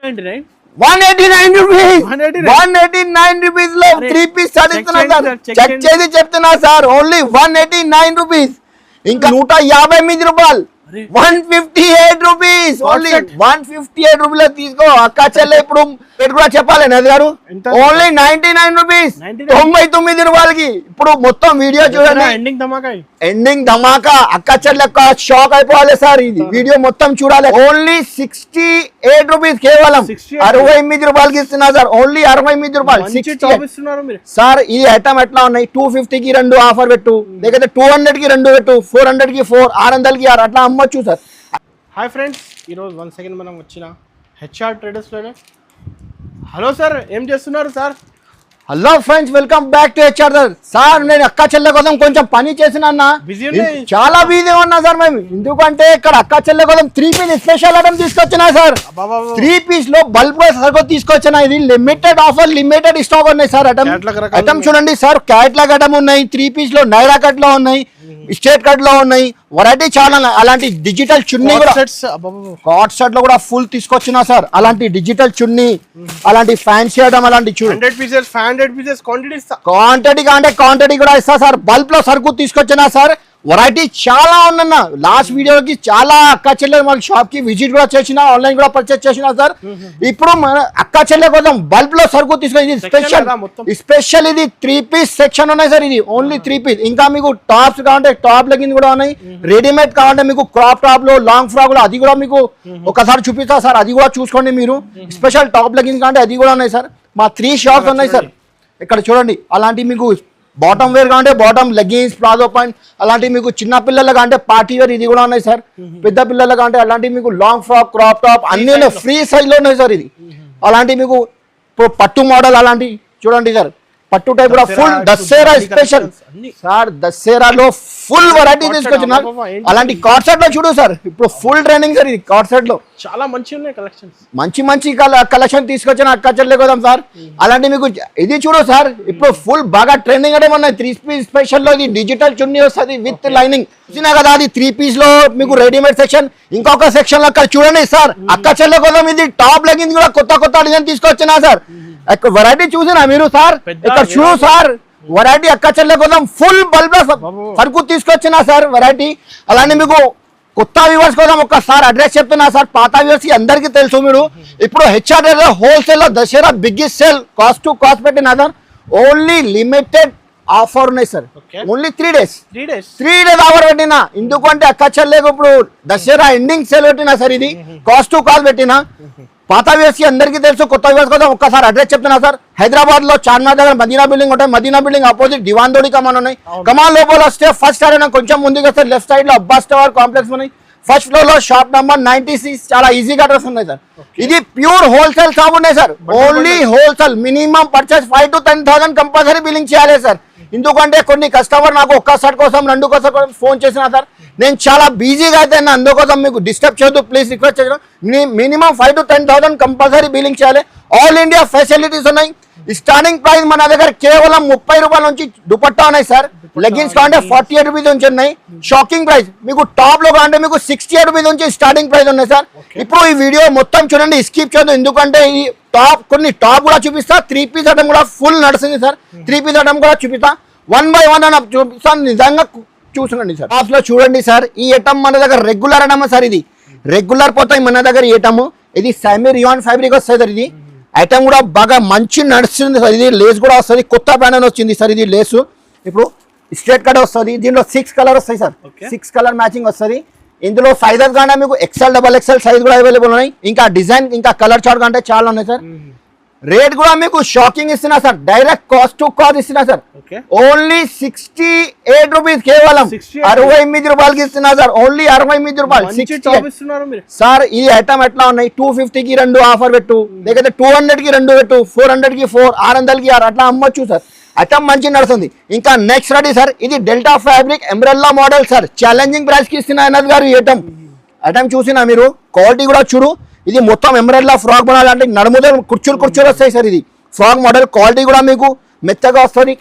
189 rupees. 189 rupees లో 3 piece shirt ఇస్తున్నా sir. Check చేసి చెప్తున్నా సార్, ఓన్లీ 189 rupees. ఇంకా 158 రూపాయలు, 158 రూపీస్, ఓన్లీ 158 రూపీస్ తీసుకో అక్క చెల్లె. ఇప్పుడు రేట్ కూడా చెప్పాలి నది గారు, ఓన్లీ 99 రూపీస్, 99 రూపాయలకి. ఇప్పుడు మొత్తం వీడియో చూడండి, ఎండింగ్ ధమాకా. అక్క చెల్లె షాక్ అయిపోవాలి సార్, ఇది వీడియో మొత్తం చూడాలి. ఓన్లీ 68 రూపీస్, కేవలం 68 రూపాయలకి ఇస్తున్నా సార్, ఓన్లీ 68 రూపాయలు సార్. ఈ ఐటమ్ ఎట్లా ఉన్నాయి, 250 కి 2 ఆఫర్ పెట్టు, లేకపోతే 200 కి 2 పెట్టు, 400 కి 4, 600 కి 6, అట్లా అమ్మొచ్చు సార్. హాయ్ ఫ్రెండ్స్, ఈరోజు వన్స్ అగైన్ మనం వచ్చిన హెచ్ఆర్ ట్రేడర్స్లోనే. హలో సార్, ఏం చేస్తున్నారు sir? Hello friends, welcome back to HR sir. నేను అక్క చెల్లె కోసం కొంచెం పని చేసిన అన్న, చాలా బిజీ ఉన్నా సార్ మేము. ఎందుకంటే ఇక్కడ అక్క చెల్లె కోసం 3 piece స్పెషల్ ఐటమ్ తీసుకొచ్చినా సార్. 3 piece లో బల్బ్ సరుకు తీసుకొచ్చిన. ఇది లిమిటెడ్ ఆఫర్, లిమిటెడ్ స్టాక్ ఉన్నాయి సార్. ఐటమ్ చూడండి సార్, క్యాట్లాగ్ ఐటమ్ ఉన్నాయి 3 piece లో, నైరా కట్ లో ఉన్నాయి, స్టేట్ కట్ లో ఉన్నాయి, వెరైటీ చాలా. అలాంటి డిజిటల్ చున్నీ కూడా, కాట్ సెట్ లో కూడా ఫుల్ తీసుకొచ్చినా సార్. అలాంటి డిజిటల్ చున్నీ, అలాంటి ఫ్యాన్సీ ఐటమ్, అలాంటి చూడండి 100 pieces క్వాంటిటీ కూడా ఇస్తా సార్. బల్బ్ లో సరుకు తీసుకొచ్చినా సార్. వెరైటీ చాలా ఉందన్న. లాస్ట్ వీడియోకి చాలా అక్క చెల్లె మన షాప్ కి విజిట్ కూడా చేసిన, ఆన్లైన్ కూడా పర్చేస్ చేసిన సార్. ఇప్పుడు మన అక్క చెల్లె కోసం బల్బ్ లో సరుకు తీసుకొచ్చి, ఇది స్పెషల్ ఇది 3 piece సెక్షన్ ఉన్నాయి సార్. ఇది ఓన్లీ 3 piece. ఇంకా మీకు టాప్స్ కావాలంటే టాప్ లెగ్గింగ్ కూడా ఉన్నాయి, రెడీమేడ్ కావాలంటే మీకు క్రాప్ టాప్ లో, లాంగ్ ఫ్రాక్ లో, అది కూడా మీకు ఒకసారి చూపిస్తా సార్. అది కూడా చూసుకోండి మీరు. స్పెషల్ టాప్ లెగ్గింగ్ కావాలంటే అది కూడా ఉన్నాయి సార్. మా 3 షాప్స్ ఉన్నాయి సార్. ఇక్కడ చూడండి, అలాంటి మీకు బాటమ్ వేర్ కావాలంటే బాటమ్, లెగ్గిన్స్, ప్లాజో పాయింట్, అలాంటి మీకు చిన్న పిల్లలకు అంటే పార్టీ వేర్ ఇది కూడా ఉన్నాయి సార్. పెద్ద పిల్లలకు అంటే అలాంటి మీకు లాంగ్ ఫ్రాక్, క్రాప్ టాప్ అన్ని ఫ్రీ సైజ్ లో ఉన్నాయి సార్. ఇది అలాంటి మీకు పట్టు మోడల్, అలాంటి చూడండి సార్. పట్టు టైప్ కూడా ఫుల్ దసరా స్పెషల్ సార్. దసరాలో ఫుల్ వెరైటీ తీసుకొచ్చిన. అలాంటి కార్డ్ సెట్ లో చూడు సార్, ఇప్పుడు ఫుల్ ట్రెండింగ్ సార్. ఇది కార్డ్ సెట్ లో చాలా మంచి ఉన్నాయి కలెక్షన్స్, మంచి కలెక్షన్ తీసుకొచ్చిన అక్క చెల్లె కదా సార్. అలాంటి మీకు ఇది చూడు సార్, ఇప్పుడు ఫుల్ బాగా ట్రెండింగ్ అంటే ఉన్నాయి. 3 piece స్పెషల్ లో ఇది డిజిటల్ చున్నీ వస్తుంది విత్ లైనింగ్. చూసినా కదా, అది 3 piece లో మీకు రెడీమేడ్ సెక్షన్. ఇంకొక సెక్షన్ లో అక్కడ చూడండి సార్, అక్క చెల్లె కోసం ఇది టాప్ లెగ్గింగ్ కూడా కొత్త డిజైన్ తీసుకొచ్చినా సార్. వెరైటీ చూసినా మీరు సార్, ఇక్కడ చూడు సార్, వెరైటీ అక్క చెల్లె కోసం ఫుల్ బల్బ్ సరుకు తీసుకొచ్చినా సార్ వెరైటీ. అలానే మీకు కొత్త వ్యూవర్స్ కోసం ఒక్కసారి అడ్రస్ చెప్తున్నా సార్. పాత వ్యూవర్స్ కి అందరికీ తెలుసు. మీరు ఇప్పుడు హెచ్ఆర్ హోల్సేల్ లో Dasara biggest sale, cost to cost పెట్టినా సార్. ఓన్లీ లిమిటెడ్ ఆఫర్ ఉన్నాయి సార్. ఓన్లీ 3 days ఆఫర్ పెట్టినా. ఎందుకంటే అక్క చెల్లెకు ఇప్పుడు దసరా ఎండింగ్ సేల్ పెట్టినా సార్. ఇది కాస్ట్ టు కాస్ట్ పెట్టినా. పాత వ్యూవర్స్ కి అందరికీ తెలుసు, కొత్త వ్యూవర్స్ కోసం ఒక్కసారి అడ్రస్ చెప్తున్నా సార్. హైదరాబాద్ లో చార్మినార్ దగ్గర మదీనా బిల్డింగ్ ఉంటాయి. మదీనా బిల్డింగ్ ఆపోజిట్ దివాన్ దోడి కమాన్ ఉన్నాయి. కమాన్ లోపల వస్తే ఫస్ట్ అయినా కొంచెం ముందుకు వస్తే లెఫ్ట్ సైడ్ లో అబ్బాస్ టవర్ కాంప్లెక్స్ ఉన్నాయి. ఫస్ట్ ఫ్లోర్ లో షాప్ నంబర్ 96. చాలా ఈజీగా అడ్రస్ ఉన్నాయి సార్. ఇది ప్యూర్ హోల్సేల్ షాప్ ఉన్నాయి sir. Only wholesale. Minimum purchase 5 to 10,000 compulsory billing చేయాలి సార్. ఎందుకంటే కొన్ని కస్టమర్ నాకు ఒక్క షర్ట్ కోసం 2 కోసం ఫోన్ చేసిన సార్. నేను చాలా బిజీగా అయితే అందుకోసం మీకు డిస్టర్బ్ చేయొద్దు, ప్లీజ్ రిక్వెస్ట్ చేయడం. మినిమం 5 to 10,000 కంపల్సరీ బిల్లింగ్ చేయాలి. ఆల్ ఇండియా ఫెసిలిటీస్ ఉన్నాయి. స్టార్టింగ్ ప్రైస్ మన దగ్గర కేవలం 30 రూపాయల నుంచి దుపట్టా ఉన్నాయి సార్. లెగ్గిన్స్ కావాలంటే 48 రూపీస్ నుంచి ఉన్నాయి. Shocking price. మీకు టాప్ లో కావాలంటే మీకు 68 రూపీస్ నుంచి స్టార్టింగ్ ప్రైస్ ఉన్నాయి సార్. ఇప్పుడు ఈ వీడియో మొత్తం చూడండి, స్కిప్ చేయొద్దు. ఎందుకంటే ఈ కొన్ని టాప్ కూడా చూపిస్తా. 3 piece ఐటమ్ కూడా ఫుల్ నడుస్తుంది సార్. 3 piece ఐటమ్ కూడా చూపిస్తా. 1 by 1 అని చూపిస్తాను. నిజంగా చూసుకోండి సార్. టాప్ లో చూడండి సార్, ఈ ఐటమ్ మన దగ్గర రెగ్యులర్ ఐటమ్ సార్. ఇది రెగ్యులర్ పోతాయి మన దగ్గర ఈ ఐటమ్. ఇది సెమీ రియాన్ ఫ్యాబ్రిక్ వస్తుంది సార్. ఇది ఐటమ్ కూడా బాగా మంచి నడుస్తుంది సార్. ఇది లేస్ కూడా వస్తుంది, కొత్త ప్యాటర్న్ వచ్చింది సార్. ఇది లేసు ఇప్పుడు స్ట్రేట్ కట్ వస్తుంది. దీంట్లో 6 కలర్ వస్తాయి సార్. 6 కలర్ మ్యాచింగ్ వస్తుంది. ఇందులో సైజెస్ కానీ మీకు XL, XXL సైజ్ కూడా అవైలబుల్ ఉన్నాయి. ఇంకా డిజైన్, ఇంకా కలర్ చార్ట్ కంటే చాలా ఉన్నాయి సార్. రేట్ కూడా మీకు షాకింగ్ ఇస్తున్నా sir. Direct cost to cost ఇస్తున్నా సార్. ఓన్లీ 68 రూపీస్, కేవలం 68 రూపాయలకి ఇస్తున్నా సార్. ఓన్లీ 68 రూపాయలు సార్. ఈ ఐటమ్ ఎట్లా ఉన్నాయి, 250 కి 2 ఆఫర్ పెట్టు, లేకపోతే 200 కి 2 పెట్టు, 400 కి 4, 600 కి 6, అట్లా అమ్మొచ్చు సార్. ఐటమ్ మంచి నడుస్తుంది. ఇంకా నెక్స్ట్ రెడీ సార్. ఇది delta fabric umbrella model sir. Challenging price కి ఇస్తున్నా అన్నది గారు. ఈ ఐటమ్ చూసినా మీరు, క్వాలిటీ కూడా చూడు. ఇది మొత్తం ఎంబ్రాయిడరీ ఫ్రాక్ మోడల్, అంటే నడుముదల కుర్చీలు వస్తాయి సార్. ఇది ఫ్రాక్ మోడల్. క్వాలిటీ కూడా మీకు మెత్తగా వస్తుంది.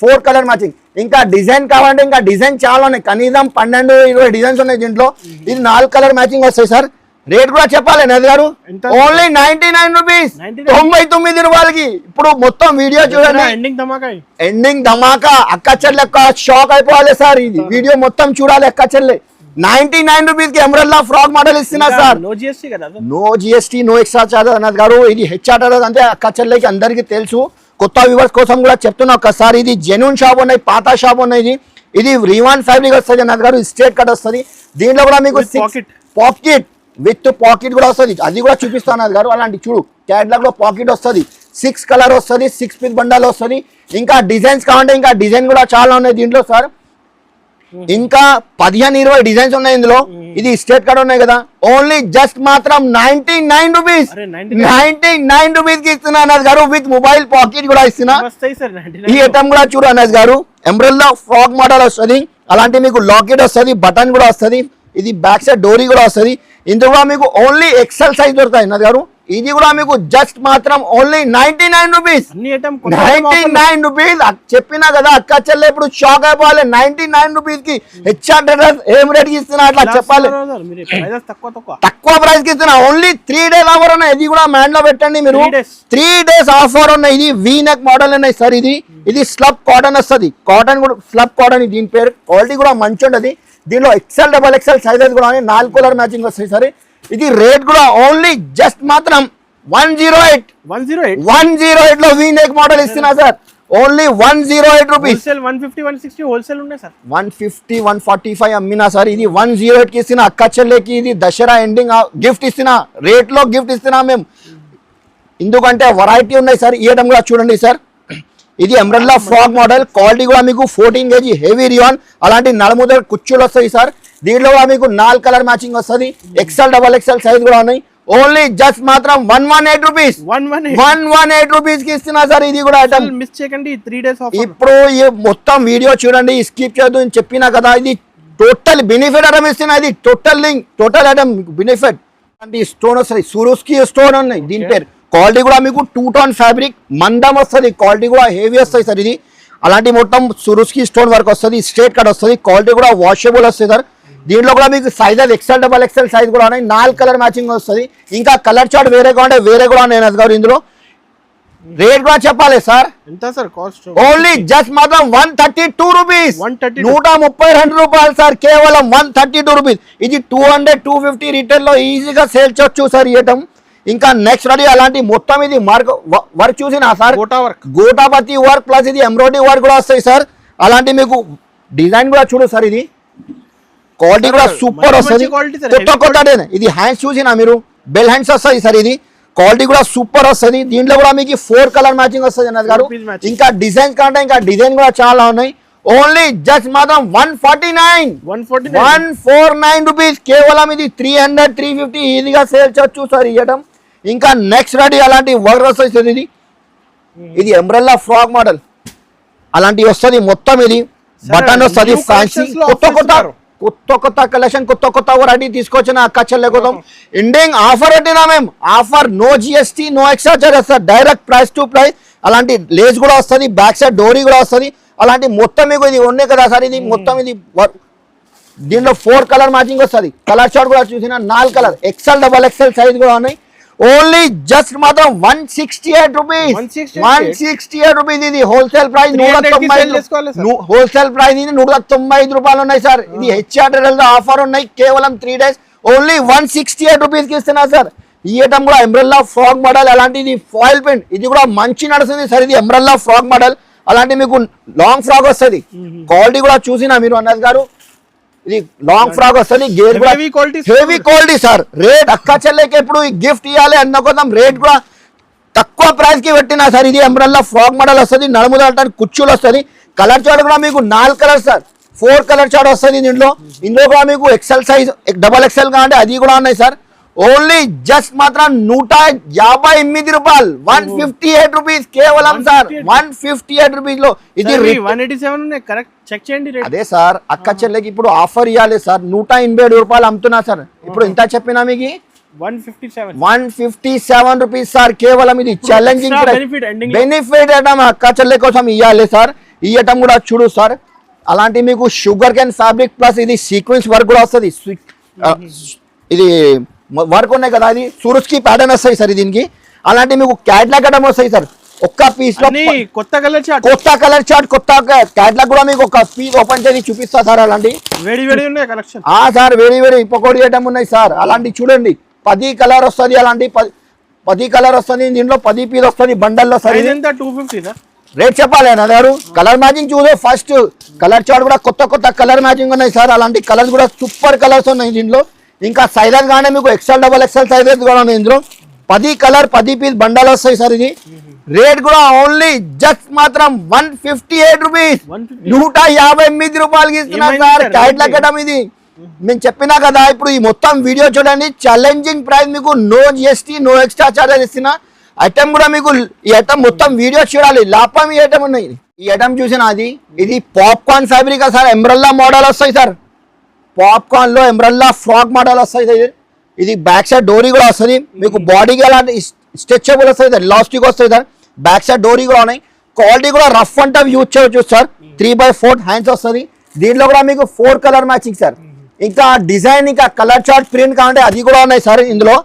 4 కలర్ మ్యాచింగ్. ఇంకా డిజైన్ కావాలంటే ఇంకా డిజైన్ చాలా ఉన్నాయి. కనీసం 12-20 డిజైన్స్ ఉన్నాయి దీంట్లో. ఇది 4 కలర్ మ్యాచింగ్ వస్తాయి సార్. రేట్ కూడా చెప్పాలి నది గారు, ఎంత? ఓన్లీ 99 రూపీస్, 99 రూపాయలకి. ఇప్పుడు మొత్తం వీడియో చూడండి, ఎండింగ్ ధమాకా. అక్క చెల్లె షాక్ అయిపోవాలి సార్, ఇది వీడియో మొత్తం చూడాలి. అక్క చెల్లె 99 రూపీస్ కి అంబ్రెల్లా ఫ్రాక్ మోడల్ ఇస్తున్నా సార్. నో జిఎస్టీ కదా, no GST, no extra charge అన్నది గారు. ఇది హెచ్ఆర్ అంటే అక్క చెల్లెకి అందరికి తెలుసు, కొత్త వ్యూవర్స్ కోసం కూడా చెప్తున్నా ఒక్కసారి. ఇది జెన్యూన్ షాప్ ఉన్నాయి, పాత షాప్ ఉన్నాయి. ఇది రీవాన్ ఫ్యాబ్రిక్ వస్తుంది అన్నది గారు, స్ట్రేట్ కట్ వస్తుంది. దీంట్లో కూడా మీకు పాకెట్ విత్ పాకెట్ కూడా వస్తుంది, అది కూడా చూపిస్తాను అన్నది గారు. అలాంటి చూడు, క్యాట్లాగ్ లో పాకెట్ వస్తుంది, 6 కలర్ వస్తుంది, 6 పీస్ బండల్ వస్తుంది. ఇంకా డిజైన్స్ కావాలంటే ఇంకా డిజైన్ కూడా చాలా ఉన్నాయి దీంట్లో సార్. ఇంకా 15-20 డిజైన్స్ ఉన్నాయి ఇందులో. ఇది స్ట్రేట్ కట్ ఉన్నాయి కదా, ఓన్లీ జస్ట్ మాత్రం 99 రూపీస్, 99 రూపీస్ కి ఇస్తున్నా అన్నది గారు. విత్ మొబైల్ పాకెట్ కూడా ఇస్తున్నా. ఈ ఐటమ్ కూడా చూడు అన్నది గారు, ఎంబ్రెల్లా ఫ్రాక్ మోడల్ వస్తుంది. అలాంటి మీకు లాకెట్ వస్తుంది, బటన్ కూడా వస్తుంది. ఇది బ్యాక్ సైడ్ డోరీ కూడా వస్తుంది. ఇందులో కూడా మీకు ఓన్లీ ఎక్సెల్ సైజ్ దొరుకుతాయి అన్నది గారు. ఇది కూడా మీకు జస్ట్ మాత్రం ఓన్లీ 99 రూపీస్, 99 రూపీస్. చెప్పినా కదా అక్క చెల్లె ఇప్పుడు షాక్ అయిపోవాలి. 99 రూపీస్ కి హెచ్ఆర్ డ్రెస్ ఏం రేట్ కి ఇస్తున్నా అట్లా చెప్పాలి. తక్కువ ప్రైస్ కి ఇస్తున్నా. ఓన్లీ 3 డేస్ ఆఫర్ ఉన్నాయి, ఇది కూడా మ్యాండ్ లో పెట్టండి మీరు. 3 డేస్ ఆఫర్ ఉన్నాయి. ఇది వీ నెక్ మోడల్ ఉన్నాయి సార్. ఇది స్లబ్ కాటన్ వస్తుంది, కాటన్ కూడా స్లబ్ కాటన్ దీని పేరు. క్వాలిటీ కూడా మంచి ఉంటుంది. దీనిలో XL, XXL సైజెస్ కూడా 4 కలర్ మ్యాచింగ్ వస్తాయి సార్. ఇది రేట్ కూడా ఓన్లీ జస్ట్ మాత్రం 108 లో వీ నెక్ మోడల్ ఇస్తున్నా సార్. Only 108 rupees. 150-160 హోల్సేల్ ఉన్నాయి సార్. 150-145 అమ్మినా సార్. ఇది 108 కి ఇస్తున్నా అక్క చెల్లెకి. ఇది దసరా ఎండింగ్ గిఫ్ట్ ఇస్తున్నా, రేట్ లో గిఫ్ట్ ఇస్తున్నా మేము. ఎందుకంటే వెరైటీ ఉన్నాయి సార్. ఈ ఐటమ్ కూడా చూడండి సార్. ఇది అంబ్రెల్లా ఫ్రాక్ మోడల్, క్వాలిటీ కూడా మీకు 14 kg హెవీ రియాన్. అలాంటి నడుముదల కుచ్చులు వస్తాయి సార్. దీంట్లో కూడా మీకు 4 కలర్ మ్యాచింగ్ వస్తుంది. XL, XXL సైజ్ కూడా ఉన్నాయి. ఓన్లీ జస్ట్ మాత్రం 118 రూపీస్, 118 రూపీస్ కి ఇస్తున్నా సార్. ఇది కూడా ఐటమ్ మిస్ చేయకండి. 3 డేస్ ఆఫర్. ఇప్పుడు ఈ మొత్తం వీడియో చూడండి, స్కిప్ చేయొద్దు. నేను చెప్పినా కదా, ఇది టోటల్ బెనిఫిట్ ఐటమ్ ఇస్తున్నా. ఇది total link, total item benefit. అంటే స్టోన్ వస్తుంది, సురుస్కి స్టోన్ ఉన్నాయి దీని పేరు. క్వాలిటీ కూడా మీకు 2 టోన్ ఫ్యాబ్రిక్, మందం వస్తుంది. క్వాలిటీ కూడా హెవీ వస్తుంది సార్. ఇది అలాంటి మొత్తం సురుస్కి స్టోన్ వర్క్ వస్తుంది, స్ట్రేట్ కట్ వస్తుంది. క్వాలిటీ కూడా వాషబుల్ వస్తుంది సార్. దీంట్లో కూడా మీకు సైజెస్ XL, XXL సైజ్ కూడా ఉన్నాయి. 4 కలర్ మ్యాచింగ్ వస్తుంది. ఇంకా కలర్ చార్ట్ వేరే కావాలంటే వేరే కూడా ఉన్నాయి గారు. ఇందులో రేట్ కూడా చెప్పాలి సార్. ఎంత సార్ కాస్ట్? ఓన్లీ జస్ట్ మాత్రం 132 రూపీస్, 132 రూపాయలు సార్. కేవలం 132 రూపీస్. ఇది 200-250 రీటైల్ లో ఈజీగా సేల్ చేయొచ్చు సార్ ఈ ఐటమ్. ఇంకా నెక్స్ట్ రెడీ అలాంటి మొత్తం ఇది వర్క్ చూసినా సార్, గోటాపతి వర్క్ ప్లస్ ఇది ఎంబ్రాయిడరీ వర్క్ కూడా వస్తాయి సార్. అలాంటి మీకు డిజైన్ కూడా చూడు సార్. ఇది క్వాలిటీ కూడా సూపర్ వస్తుంది, కొత్త. ఇది హ్యాండ్స్ చూసినా మీరు, బెల్ హ్యాండ్స్ వస్తాయి సార్. ఇది క్వాలిటీ కూడా సూపర్ వస్తుంది. దీంట్లో కూడా మీకు 4 కలర్ మ్యాచింగ్ వస్తుంది అన్నది గారు. ఇంకా డిజైన్ కంటే ఇంకా డిజైన్ కూడా చాలా ఉన్నాయి. ఓన్లీ జస్ట్ మాత్రం 149 రూపీస్. కేవలం ఇది 300-350 ఈజీగా సేల్ చేయొచ్చు సార్ ఈ ఐటమ్. ఇంకా నెక్స్ట్ రెడీ అలాంటి వర్క్ వస్తుంది. ఇది అంబ్రెల్లా ఫ్రాక్ మోడల్ అలాంటివి వస్తుంది మొత్తం. ఇది బటన్ వస్తుంది, ఫ్యాన్సీ కొత్త కలెక్షన్, కొత్త వెరైటీ తీసుకొచ్చిన అక్క చెల్లె కోసం. ఎండింగ్ ఆఫర్ పెట్టినా మేము. Offer no GST, no extra charges sir. Direct price to price. అలాంటి లేస్ కూడా వస్తుంది, బ్యాక్ సైడ్ డోరీ కూడా వస్తుంది. అలాంటి మొత్తం మీకు ఇది ఉన్నాయి కదా సార్. ఇది మొత్తం ఇది దీంట్లో 4 కలర్ మ్యాచింగ్ వస్తుంది. కలర్ చార్ట్ కూడా చూసిన 4 కలర్ XL, XXL సైజ్ కూడా ఉన్నాయి. ఓన్లీ జస్ట్ మాత్రం 168 రూపీస్, 168 రూపీస్. ఇది హోల్సేల్ ప్రైస్ 195. హోల్సేల్ ప్రైస్ ఇది 195 రూపాయలు ఉన్నాయి సార్. ఇది హెచ్ఆర్ ఆఫర్ ఉన్నాయి. కేవలం 3 డేస్. ఓన్లీ 168 రూపీస్ కి ఇస్తున్నా సార్. ఈ ఐటమ్ కూడా అంబ్రెల్లా ఫ్రాక్ మోడల్. అలాంటి ఇది ఫాయిల్ ప్రింట్, ఇది కూడా మంచి నడుస్తుంది సార్. ఇది అంబ్రెల్లా ఫ్రాక్ మోడల్. అలాంటి మీకు లాంగ్ ఫ్రాక్ వస్తుంది. క్వాలిటీ కూడా చూసినా మీరు అన్నది గారు. ఇది లాంగ్ ఫ్రాక్ వస్తుంది, గేర్ కూడా హెవీ క్వాలిటీ సార్. రేట్ అక్క చెల్లెకి ఎప్పుడు గిఫ్ట్ ఇవ్వాలి అన్న కోసం రేట్ కూడా తక్కువ ప్రైస్ కి పెట్టినా సార్. ఇది అంబ్రెల్లా ఫ్రాక్ మోడల్ వస్తుంది. నడుముదాటానికి కుచ్చులు వస్తుంది. కలర్ చార్ట్ కూడా మీకు 4 కలర్ సార్, 4 కలర్ చార్ట్ వస్తుంది దీంట్లో. ఇందులో కూడా మీకు XL సైజ్, XXL కావాలంటే అది కూడా ఉన్నాయి సార్. ఓన్లీ జస్ట్ మాత్రం 158 రూపాయలు, 158 రూపీస్ కేవలం సార్. 158 రూపీస్ లో ఇది 187 కరెక్ట్ చెక్ చేయండి. అదే సార్ అక్క చెల్లెకి ఇప్పుడు ఆఫర్ ఇవ్వాలి సార్. 187 రూపాయలు అమ్ముతున్నా సార్. ఇప్పుడు ఎంత చెప్పినా మీకు 157 రూపీస్ సార్. కేవలం ఇది ఛాలెంజింగ్ బెనిఫిట్ ఐటమ్ అక్క చెల్లె కోసం ఇవ్వాలి సార్. ఈ ఐటమ్ కూడా చూడు సార్. అలాంటి మీకు షుగర్ కేన్ ఫ్యాబ్రిక్ ప్లస్ ఇది సీక్వెన్స్ వర్క్ కూడా వస్తుంది. ఇది వర్క్ ఉన్నాయి కదా, అది సురుస్కి ప్యాటర్న్ వస్తాయి సార్ దీనికి. అలాంటి మీకు క్యాట్లాగ్ ఐటమ్ వస్తాయి సార్. ఒక్క పీస్ లో కొత్త కలర్ చార్ట్ కొత్త క్యాట్లాగ్ కూడా మీకు ఒక పీస్ ఓపెన్ చేసి చూపిస్తా సార్. అలాంటి వేడి ఉన్నాయి కలెక్షన్. సార్ వేడి పకోడీ ఐటమ్ ఉన్నాయి సార్. అలాంటి చూడండి 10 కలర్ వస్తుంది. అలాంటి 10 కలర్ వస్తుంది. దీంట్లో 10 పీస్ వస్తుంది బండల్లో సార్. 250 రేట్ చెప్పాలి అన్న గారు. కలర్ మ్యాచింగ్ చూసే ఫస్ట్ కలర్ చార్ట్ కూడా కొత్త కలర్ మ్యాచింగ్ ఉన్నాయి సార్. అలాంటి కలర్స్ కూడా సూపర్ కలర్స్ ఉన్నాయి దీంట్లో. ఇంకా సైజెస్ కానీ మీకు XL XXL సైజెస్ కూడా ఉన్నాయి ఇందులో. 10 కలర్ 10 పీస్ బండల్ వస్తాయి సార్. ఇది రేట్ కూడా ఓన్లీ జస్ట్ మాత్రం 158 రూపీస్, 158 రూపాయలకి ఇస్తున్నాం సార్. క్యాట్లాగ్ ఐటమ్ ఇది నేను చెప్పినా కదా. ఇప్పుడు ఈ మొత్తం వీడియో చూడండి, ఛాలెంజింగ్ ప్రైస్ మీకు, no GST no extra charges ఇస్తున్నా. ఐటమ్ కూడా మీకు ఈ ఐటమ్ మొత్తం వీడియో చూడాలి. లాపం ఈ ఐటమ్ ఉన్నాయి. ఈ ఐటమ్ చూసిన ఇది popcorn fabric sir. Umbrella model వస్తాయి సార్. పాప్కార్న్ లో ఎంబ్రెల్లా ఫ్రాక్ మోడల్ వస్తాయి సార్. ఇది బ్యాక్ సైడ్ డోరీ కూడా వస్తుంది మీకు. బాడీకి అలాంటి స్ట్రెచబుల్ వస్తుంది సార్, లాస్టిక్ వస్తుంది సార్. బ్యాక్ సైడ్ డోరీ కూడా ఉన్నాయి. క్వాలిటీ కూడా రఫ్ అండ్ టఫ్ యూజ్ చేయవచ్చు సార్. 3/4 హ్యాండ్స్ వస్తుంది. దీంట్లో కూడా మీకు 4 కలర్ మ్యాచింగ్ సార్. ఇంకా డిజైన్ ఇంకా కలర్ చార్ట్ ప్రింట్ కావాలంటే అది కూడా ఉన్నాయి సార్. ఇందులో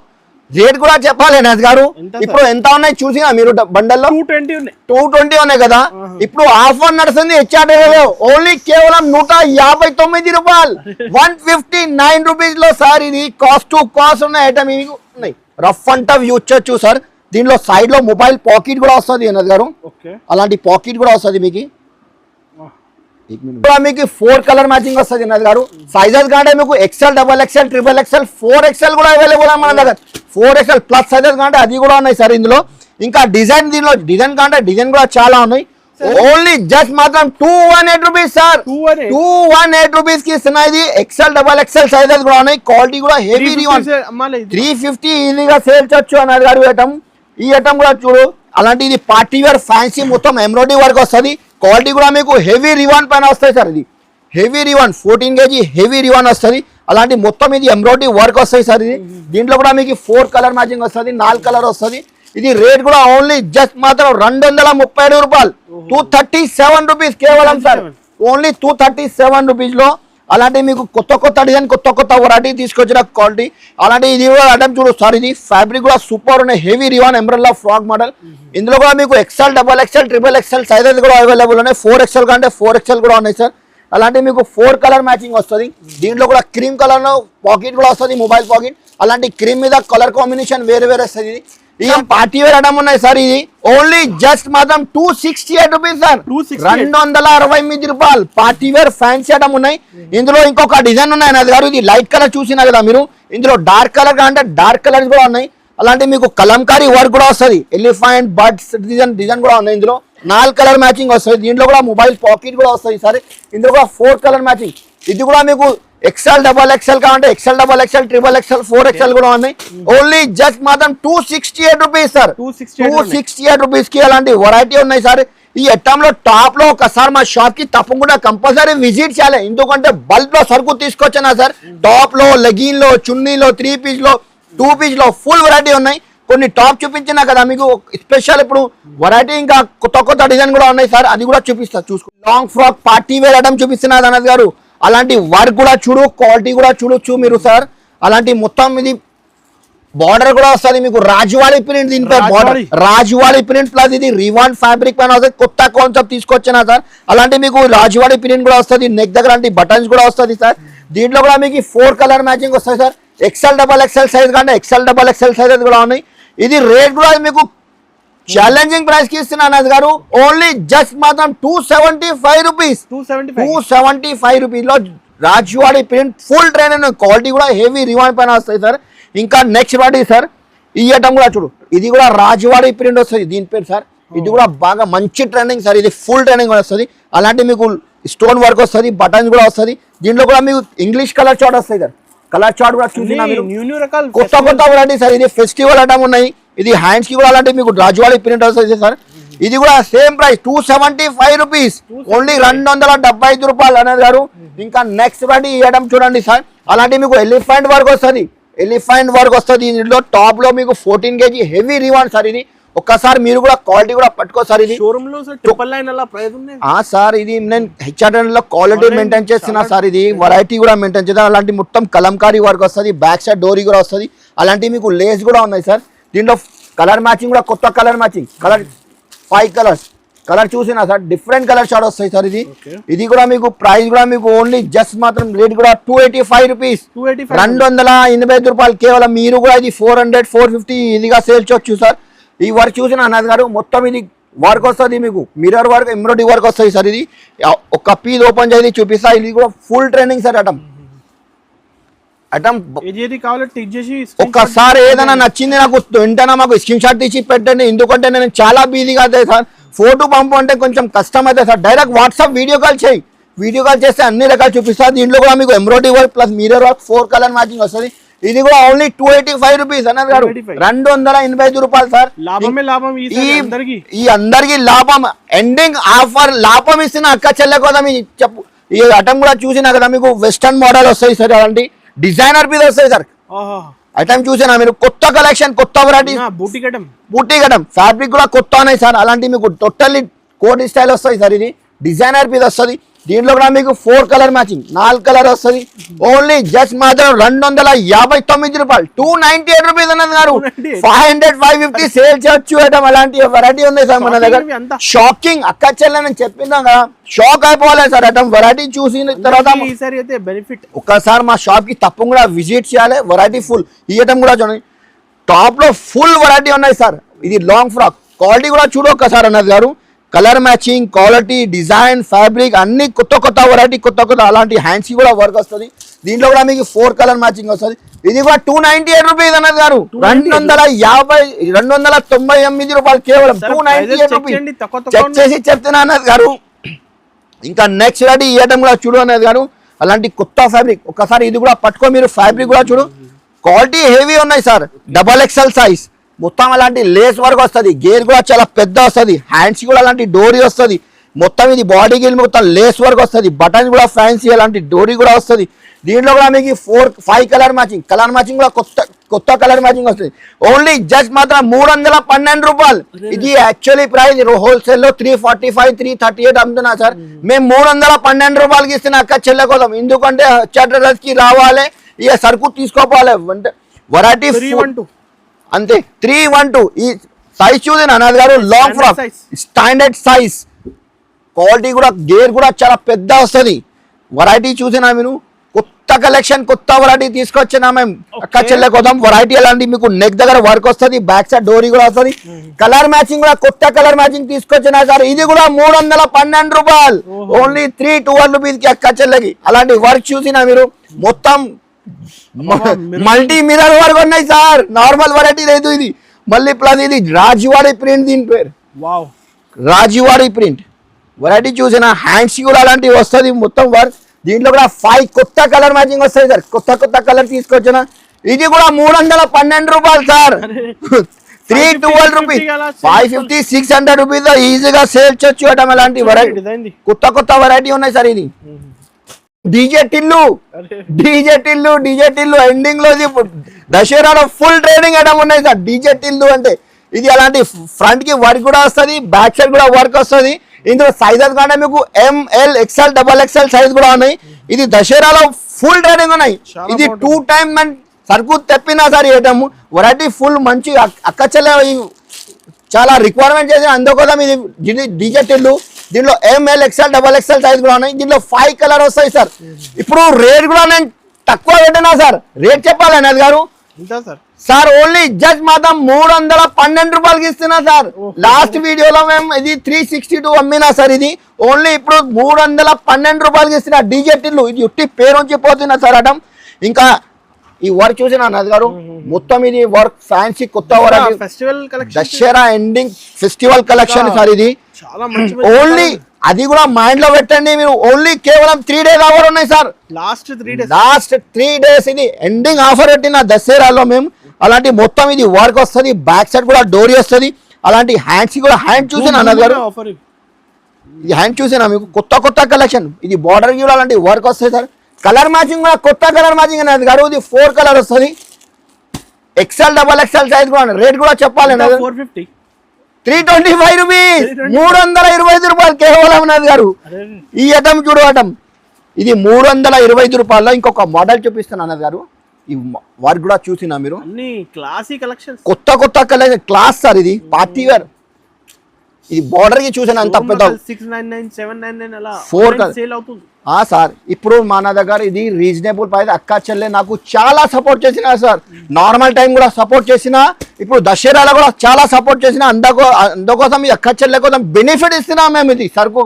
రేట్ కూడా చెప్పాలి నజ్ గారు. ఇప్పుడు ఎంత ఉన్నాయి చూసినా మీరు బండల్లో 220 ఉన్నాయి కదా. ఇప్పుడు ఆఫర్ నడుస్తుంది హెచ్ఆర్ ఓన్లీ కేవలం 159 రూపాయలు, 159 రూపీస్ లో సార్. ఇది కాస్ట్ టు కాస్ట్ ఉన్న ఐటమ్ ఇవి ఉన్నాయి. రఫ్ అండ్ టఫ్ యూజ్ చేయొచ్చు సార్. దీనిలో సైడ్ లో మొబైల్ పాకెట్ కూడా వస్తుంది నజ్ గారు. అలాంటి పాకెట్ కూడా వస్తుంది మీకు. మీకు 4 కలర్ మ్యాచింగ్ వస్తుంది నజ్ గారు. సైజెస్ కంటే మీకు XL XXL XXL 4XL కూడా అవైలబుల్ మన దగ్గర. 4XL ప్లస్ సైజెస్ కంటే అది కూడా ఉన్నాయి సార్ ఇందులో. ఇంకా డిజైన్ దీనిలో డిజైన్ కంటే డిజైన్ కూడా చాలా ఉన్నాయి. ఓన్లీ జస్ట్ మాత్రం 218 రూపీస్ సార్. 218 రూపీస్ కి ఇస్తున్నా. ఇది XL XXL సైజెస్ కూడా ఉన్నాయి. క్వాలిటీ కూడా హెవీ రివాన్. 350 ఈజీగా సేల్ చేయొచ్చు అన్నారు గారు. ఐటమ్ ఈ ఐటమ్ కూడా చూడు. అలాంటి ఇది పార్టీ వేర్ ఫ్యాన్సీ మొత్తం ఎంబ్రాయిడరీ వర్క్ వస్తుంది. క్వాలిటీ కూడా మీకు హెవీ రివాన్ పైన వస్తాయి సార్. ఇది హెవీ రివాన్ 14 kg హెవీ రివాన్ వస్తుంది. అలాంటి మొత్తం ఇది ఎంబ్రాయిడరీ వర్క్ వస్తాయి సార్. ఇది దీంట్లో కూడా మీకు 4 కలర్ మ్యాచింగ్ వస్తుంది, 4 కలర్ వస్తుంది. ఇది రేట్ కూడా ఓన్లీ జస్ట్ మాత్రం 237 రూపాయలు, 237 రూపీస్ కేవలం సార్. ఓన్లీ 237 రూపీస్ లో అలాంటి మీకు కొత్త డిజైన్ కొత్త వెరైటీ తీసుకొచ్చిన క్వాలిటీ. అలాంటి ఇది కూడా ఐటమ్ చూడు సార్. ఇది ఫ్యాబ్రిక్ కూడా సూపర్ ఉన్నాయి. Heavy రివాన్ umbrella frock model. ఇందులో కూడా మీకు XL XXL XXL సైజెస్ కూడా అవైలబుల్ ఉన్నాయి. 4XL కంటే 4XL కూడా ఉన్నాయి సార్. అలాంటి మీకు 4 కలర్ మ్యాచింగ్ వస్తుంది. దీంట్లో కూడా క్రీమ్ కలర్ లో పాకెట్ కూడా వస్తుంది, మొబైల్ పాకెట్. అలాంటి క్రీమ్ మీద కలర్ కాంబినేషన్ వేరే వస్తుంది. ఇక పార్టీ వేర్ ఐటమ్ ఉన్నాయి సార్. ఇది ఓన్లీ జస్ట్ మాత్రం 268 రూపీస్ సార్. 268 రూపాయలు పార్టీ వేర్ ఫ్యాన్సీ ఐటమ్ ఉన్నాయి. ఇందులో ఇంకొక డిజైన్ ఉన్నాయి అది గారు. ఇది లైట్ కలర్ చూసినా కదా మీరు. ఇందులో డార్క్ కలర్ అంటే డార్క్ కలర్స్ కూడా ఉన్నాయి. అలాంటి మీకు కలంకారీ వర్క్ కూడా వస్తుంది. ఎలిఫెంట్ బర్డ్స్ డిజైన్ కూడా ఉన్నాయి. ఇందులో 4 కలర్ మ్యాచింగ్ వస్తుంది. దీంట్లో కూడా మొబైల్ పాకెట్ కూడా వస్తుంది సార్. ఇందులో కూడా 4 కలర్ మ్యాచింగ్. ఇది కూడా మీకు XL XXL కావాలంటే XL XXL XXL 4XL కూడా ఉన్నాయి. ఓన్లీ జస్ట్ మాత్రం 268 రూపీస్ సార్. 268 రూపీస్ కి అలాంటి వెరైటీ ఉన్నాయి సార్. ఈ ఐటమ్ లో టాప్ లో ఒకసారి మా షాప్ కి తప్పకుండా కంపల్సరీ విజిట్ చేయాలి. ఎందుకంటే బల్క్ లో సరుకు తీసుకొచ్చినా సార్. టాప్ లో, లెగిన్ లో, చున్నీలో, 3 పీస్ లో, 2 పీస్ లో ఫుల్ వెరైటీ ఉన్నాయి. కొన్ని టాప్ చూపించినా కదా మీకు స్పెషల్. ఇప్పుడు వెరైటీ ఇంకా కొత్త డిజైన్ కూడా ఉన్నాయి సార్. అది కూడా చూపిస్తా చూసుకో. Long frock party wear item చూపిస్తున్నారు అన్నది గారు. అలాంటి వర్క్ కూడా చూడు, క్వాలిటీ కూడా చూడొచ్చు మీరు సార్. అలాంటి మొత్తం ఇది బార్డర్ కూడా వస్తుంది మీకు. రాజువాడి ప్రింట్ దీనిపై బార్డర్, రాజువాడి ప్రింట్ ప్లస్ ఇది రివాన్ ఫ్యాబ్రిక్ పైన వస్తుంది. కొత్త కాన్సెప్ట్ తీసుకొచ్చినా సార్. అలాంటి మీకు రాజువాడి ప్రింట్ కూడా వస్తుంది. నెక్ దగ్గర అంటే బటన్స్ కూడా వస్తుంది సార్. దీంట్లో కూడా మీకు 4 కలర్ మ్యాచింగ్ వస్తాయి సార్. XL XXL సైజ్ కంటే XL XXL సైజెస్ కూడా ఉన్నాయి. ఇది రేట్ కూడా మీకు ఛాలెంజింగ్ ప్రైస్ కి ఇస్తున్నాను గారు. ఓన్లీ జస్ట్ మాత్రం 275 రూపీస్, 275 రూపీస్ లో రాజువాడి ప్రింట్ ఫుల్ ట్రైన్ అయిన క్వాలిటీ కూడా హెవీ రివాన్ పైన వస్తాయి సార్. ఇంకా నెక్స్ట్ వాటి సార్ ఈ ఐటమ్ కూడా చూడు. ఇది కూడా రాజువాడి ప్రింట్ వస్తుంది దీని పేరు సార్. ఇది కూడా బాగా మంచి ట్రెండింగ్ సార్. ఇది ఫుల్ ట్రెండింగ్ వస్తుంది. అలాంటి మీకు స్టోన్ వర్క్ వస్తుంది, బటన్స్ కూడా వస్తుంది. దీంట్లో కూడా మీకు ఇంగ్లీష్ కలర్ చార్ట్ వస్తాయి సార్. కలర్ చార్ట్ కూడా చూసినా మీరు. కొత్త వెరైటీ సార్. ఇది ఫెస్టివల్ ఐటమ్ ఉన్నాయి. ఇది హ్యాండ్స్ కి కూడా అలాంటి మీకు రాజువాడి ప్రింట్ వస్తుంది సార్. ఇది కూడా సేమ్ ప్రైస్ 275 రూపీస్, ఓన్లీ 275 రూపాయలు అనేది గారు. ఇంకా నెక్స్ట్ వాటి ఈ ఐటమ్ చూడండి సార్. అలాంటి మీకు ఎలిఫెంట్ వర్క్ వస్తుంది. ఎలిఫెంట్ వర్క్ వస్తుంది. ఇందులో టాప్ లో మీకు 14 kg హెవీ రివాన్ సార్. ఇది ఒక్కసారి మీరు కూడా క్వాలిటీ కూడా పట్టుకో సార్. ఇది షోరూమ్ లో సార్ 999 అలా ప్రైస్ ఉంది. సార్ ఇది నేను హెచ్ఆర్ఎన్ లో క్వాలిటీ మెయింటైన్ చేస్తున్నా సార్. ఇది వెరైటీ కూడా మెయింటైన్ చేద్దాం. అలాంటి మొత్తం కలంకారీ వర్క్ వస్తుంది. బ్యాక్ సైడ్ డోరీ కూడా వస్తుంది. అలాంటివి మీకు లేస్ కూడా ఉన్నాయి సార్. దీంట్లో కలర్ మ్యాచింగ్ కూడా కొత్త colour matching, colour 5 colours colour చూసినా సార్ డిఫరెంట్ కలర్ షార్ట్ వస్తాయి సార్. ఇది కూడా మీకు ప్రైస్ కూడా మీకు ఓన్లీ జస్ట్ మాత్రం రేట్ కూడా 285 రూపీస్, 285 రూపాయలు కేవలం. మీరు కూడా ఇది 400 450 ఇదిగా సేల్ చేయొచ్చు సార్. ఈ వర్క్ చూసిన అన్నది గారు మొత్తం ఇది వర్క్ వస్తుంది మీకు, మిర్రర్ వర్క్ ఎంబ్రాయిడరీ వర్క్ వస్తుంది సార్. ఇది ఒక పీస్ ఓపెన్ చేసి చూపిస్తా. ఇది కూడా ఫుల్ ట్రెండింగ్ సార్. ఒక్కసారి ఏదైనా నచ్చింది నాకు వెంటనే మాకు స్క్రీన్ షాట్ తీసి పెట్టండి. ఎందుకంటే నేను చాలా బిజీగా అవుతాయి సార్. ఫోటో పంపు అంటే కొంచెం కష్టం అవుతుంది sir. Direct WhatsApp video call చేయి, వీడియో కాల్ చేస్తే అన్ని రకాలు చూపిస్తారు. దీంట్లో కూడా మీకు embroidery work plus mirror work 4 colour matching వస్తుంది. ఇది కూడా ఓన్లీ 285 రూపీస్ అన్నది గారు, 285 రూపాయలు సార్. ఈ అందరికి లాభం, ఎండింగ్ ఆఫర్ లాభం ఇస్తున్న అక్క చెల్లె కోసం చెప్పు. ఈ ఐటమ్ కూడా చూసినా కదా మీకు వెస్టర్న్ మోడల్ వస్తాయి సార్, అలాంటి డిజైనర్ పీస్ వస్తాయి సార్. ఐటమ్ చూసినా మీరు కొత్త కలెక్షన్, కొత్త వెరైటీ, బూటీ కటం ఫ్యాబ్రిక్ కూడా కొత్త ఉన్నాయి సార్. అలాంటి మీకు టోటల్లీ కోట్ స్టైల్ వస్తాయి సార్. ఇది డిజైనర్ పీస్ వస్తుంది. దీంట్లో కూడా మీకు 4 కలర్ మ్యాచింగ్ 4 కలర్ వస్తుంది. ఓన్లీ జస్ట్ మాత్రం 259 రూపాయలు, 298 రూపీస్ అన్నది గారు. 500 550 సేల్ చేయొచ్చు ఐటమ్. అలాంటి వెరైటీ ఉంది సార్ మన దగ్గర. షాకింగ్ అక్క చెల్లెని చెప్పిందా కదా, షాక్ అయిపోవాలి సార్. ఐటమ్ వెరైటీ చూసిన తర్వాత బెనిఫిట్ ఒక్కసారి మా షాప్ కి తప్పకుండా విజిట్ చేయాలి. Variety full. ఈ ఐటమ్ కూడా చూడండి, టాప్ లో ఫుల్ వెరైటీ ఉన్నాయి సార్. ఇది లాంగ్ ఫ్రాక్ క్వాలిటీ కూడా చూడు ఒక్కసారి అన్నది గారు. Colour matching, quality, design, fabric అన్ని కొత్త కొత్త వెరైటీ, కొత్త కొత్త. అలాంటి హ్యాండ్స్ కూడా వర్క్ వస్తుంది. దీంట్లో కూడా మీకు 4 కలర్ మ్యాచింగ్ వస్తుంది. ఇది కూడా 298 రూపీస్ అన్నది గారు, 299 రూపాయలు కేవలం 298 రూపీస్. చెక్ చేసి చెప్తున్నా అన్నది గారు. ఇంకా నెక్స్ట్ వెరైటీ ఈ ఐటమ్ కూడా చూడు అన్నది గారు. అలాంటి కొత్త ఫ్యాబ్రిక్ ఒక్కసారి ఇది కూడా పట్టుకో మీరు. ఫ్యాబ్రిక్ కూడా చూడు, క్వాలిటీ హెవీ ఉన్నాయి సార్. XXL సైజ్ మొత్తం అలాంటి లేస్ వర్క్ వస్తుంది. గేర్ కూడా చాలా పెద్ద వస్తుంది. హ్యాండ్స్ కూడా అలాంటి డోరీ వస్తుంది. మొత్తం ఇది బాడీ గేర్ మొత్తం లేస్ వర్క్ వస్తుంది. బటన్ కూడా ఫ్యాన్సీ అలాంటి డోరీ కూడా వస్తుంది. దీంట్లో కూడా మీకు 5 కలర్ మ్యాచింగ్, కలర్ మ్యాచింగ్ కూడా కొత్త కలర్ మ్యాచింగ్ వస్తుంది. ఓన్లీ జస్ట్ మాత్రం 312 రూపాయలు. ఇది యాక్చువల్లీ ప్రైస్ హోల్సేల్ లో 345 338 అమ్ముతున్నా సార్. మేము 312 రూపాయలకి ఇస్తున్నా అక్క చెల్లె కోసం. ఎందుకంటే చట్రస్ కి రావాలి, ఇక సరుకు తీసుకోవాలి. వెరైటీ అంతే 312. ఈ సైజ్ చూసిన అన్నది గారు, long frock standard size. Quality కూడా గేర్ కూడా చాలా పెద్ద వస్తుంది. వెరైటీ చూసినా మీరు కొత్త కలెక్షన్, కొత్త వెరైటీ తీసుకొచ్చినా మేము అక్క చెల్లె కోసం. వెరైటీ అలాంటి మీకు నెక్ దగ్గర వర్క్ వస్తుంది, బ్యాక్ సైడ్ డోరీ కూడా వస్తుంది. కలర్ మ్యాచింగ్ కూడా కొత్త కలర్ మ్యాచింగ్ తీసుకొచ్చినా సార్. ఇది కూడా 312 రూపాయలు, ఓన్లీ 312 రూపీస్ కి అక్క చెల్లెకి. అలాంటి వర్క్ చూసినా మీరు మొత్తం మల్టీ మిర్రర్ వర్క్ ఉన్నాయి సార్. నార్మల్ వెరైటీ లేదు ఇది. మళ్ళీ ప్లస్ ఇది రాజువారి ప్రింట్, దీని పేరు రాజువారి ప్రింట్. వెరైటీ చూసిన హ్యాండ్స్ కూడా అలాంటివి వస్తుంది మొత్తం వర్క్. దీంట్లో కూడా 5 కొత్త కలర్ మ్యాచింగ్ వస్తాయి సార్. కొత్త కొత్త కలర్ తీసుకొచ్చిన. ఇది కూడా 312 రూపాయలు సార్. 312 రూపీస్, 550 600 రూపీస్ ఈజీగా సేల్ చేయొచ్చు ఐటమ్. అలాంటి వెరైటీ కొత్త కొత్త వెరైటీ ఉన్నాయి సార్. ఇది డీజే టిల్లు ఎండింగ్ లో దసరాలో ఫుల్ ట్రేడింగ్ ఐటమ్ ఉన్నాయి సార్. డీజే టిల్లు అంటే ఇది అలాంటి ఫ్రంట్ కి వర్క్ కూడా వస్తుంది, బ్యాక్ సైడ్ కూడా వర్క్ వస్తుంది. ఇందులో సైజెస్ కానీ మీకు ML XL XXL సైజ్ కూడా ఉన్నాయి. ఇది దసరాలో ఫుల్ ట్రేడింగ్ ఉన్నాయి. ఇది 2 టైమ్ సరుకు తెప్పినా సార్. ఈ ఐటమ్ వెరైటీ ఫుల్ మంచి అక్క చెల్లె చాలా రిక్వైర్మెంట్ చేసి అందుకోసం ఇది డీజే టిల్లు. దీంట్లో ML XL XXL సైజ్ కూడా ఉన్నాయి. దీంట్లో 5 కలర్ వస్తాయి సార్. ఇప్పుడు రేట్ కూడా నేను తక్కువ పెట్టినా సార్. రేట్ చెప్పాలి అన్నది గారు సార్. ఓన్లీ జస్ట్ మాత్రం 312 రూపాయలకి ఇస్తున్నా సార్. లాస్ట్ వీడియోలో మేము ఇది 362 అమ్మినా సార్. ఇది ఓన్లీ ఇప్పుడు 312 రూపాయలకి ఇస్తున్నా డీజే టిల్లు. ఇది ఉట్టి పేరు నుంచి పోతున్నా సార్ అటం. ఇంకా ఈ వర్క్ చూసిన అన్నది గారు మొత్తం ఇది వర్క్ ఫ్యాన్సీ కొత్త work. Dasara ending festival collection sir. ఇది ఓన్లీ అది కూడా మైండ్ లో పెట్టండి మీరు. ఓన్లీ కేవలం 3 డేస్ ఆఫర్ ఉన్నాయి సార్. లాస్ట్ 3 డేస్ ఇది ఎండింగ్ ఆఫర్ పెట్టిన దసరాలో మేము. అలాంటి మొత్తం ఇది వర్క్ వస్తుంది, బ్యాక్ సైడ్ కూడా డోరీ వస్తుంది. అలాంటి హ్యాండ్స్ కూడా హ్యాండ్ చూసిన అన్నది గారు. ఈ హ్యాండ్ చూసినా మీకు కొత్త కొత్త కలెక్షన్. ఇది బార్డర్ కూడా అలాంటి వర్క్ వస్తాయి సార్. కలర్ మ్యాచింగ్ కూడా కొత్త కలర్ మ్యాచింగ్ అనేది గారు. ఇది 4 కలర్ వస్తుంది. XL XXL సైజ్ కూడా. రేట్ కూడా చెప్పాలి 325 రూపీస్, 325 రూపాయలు కేవలం అన్నది గారు. ఈ ఐటమ్ చూడు ఐటమ్ ఇది 325 రూపాయల్లో ఇంకొక మోడల్ చూపిస్తాను అన్నది గారు. ఈ వర్క్ కూడా చూసినా మీరు అన్ని క్లాసీ కలెక్షన్స్, కొత్త కలెక్షన్ క్లాస్ సార్, ఇది పార్టీ వేర్. ఇది బార్డర్ కి చూసాను అంత పెద్ద 699 799 అలా 4 సేల్ అవుతుంది. సార్ ఇప్పుడు మన దగ్గర ఇది రీజనబుల్ ప్రైస్. అక్క చెల్లె నాకు చాలా సపోర్ట్ చేసిన సార్, నార్మల్ టైం కూడా సపోర్ట్ చేసిన, ఇప్పుడు దసరాలో కూడా చాలా సపోర్ట్ చేసిన. అందుకోసం ఈ అక్క చెల్లె కోసం బెనిఫిట్ ఇస్తున్నా మేము. ఇది సరుకు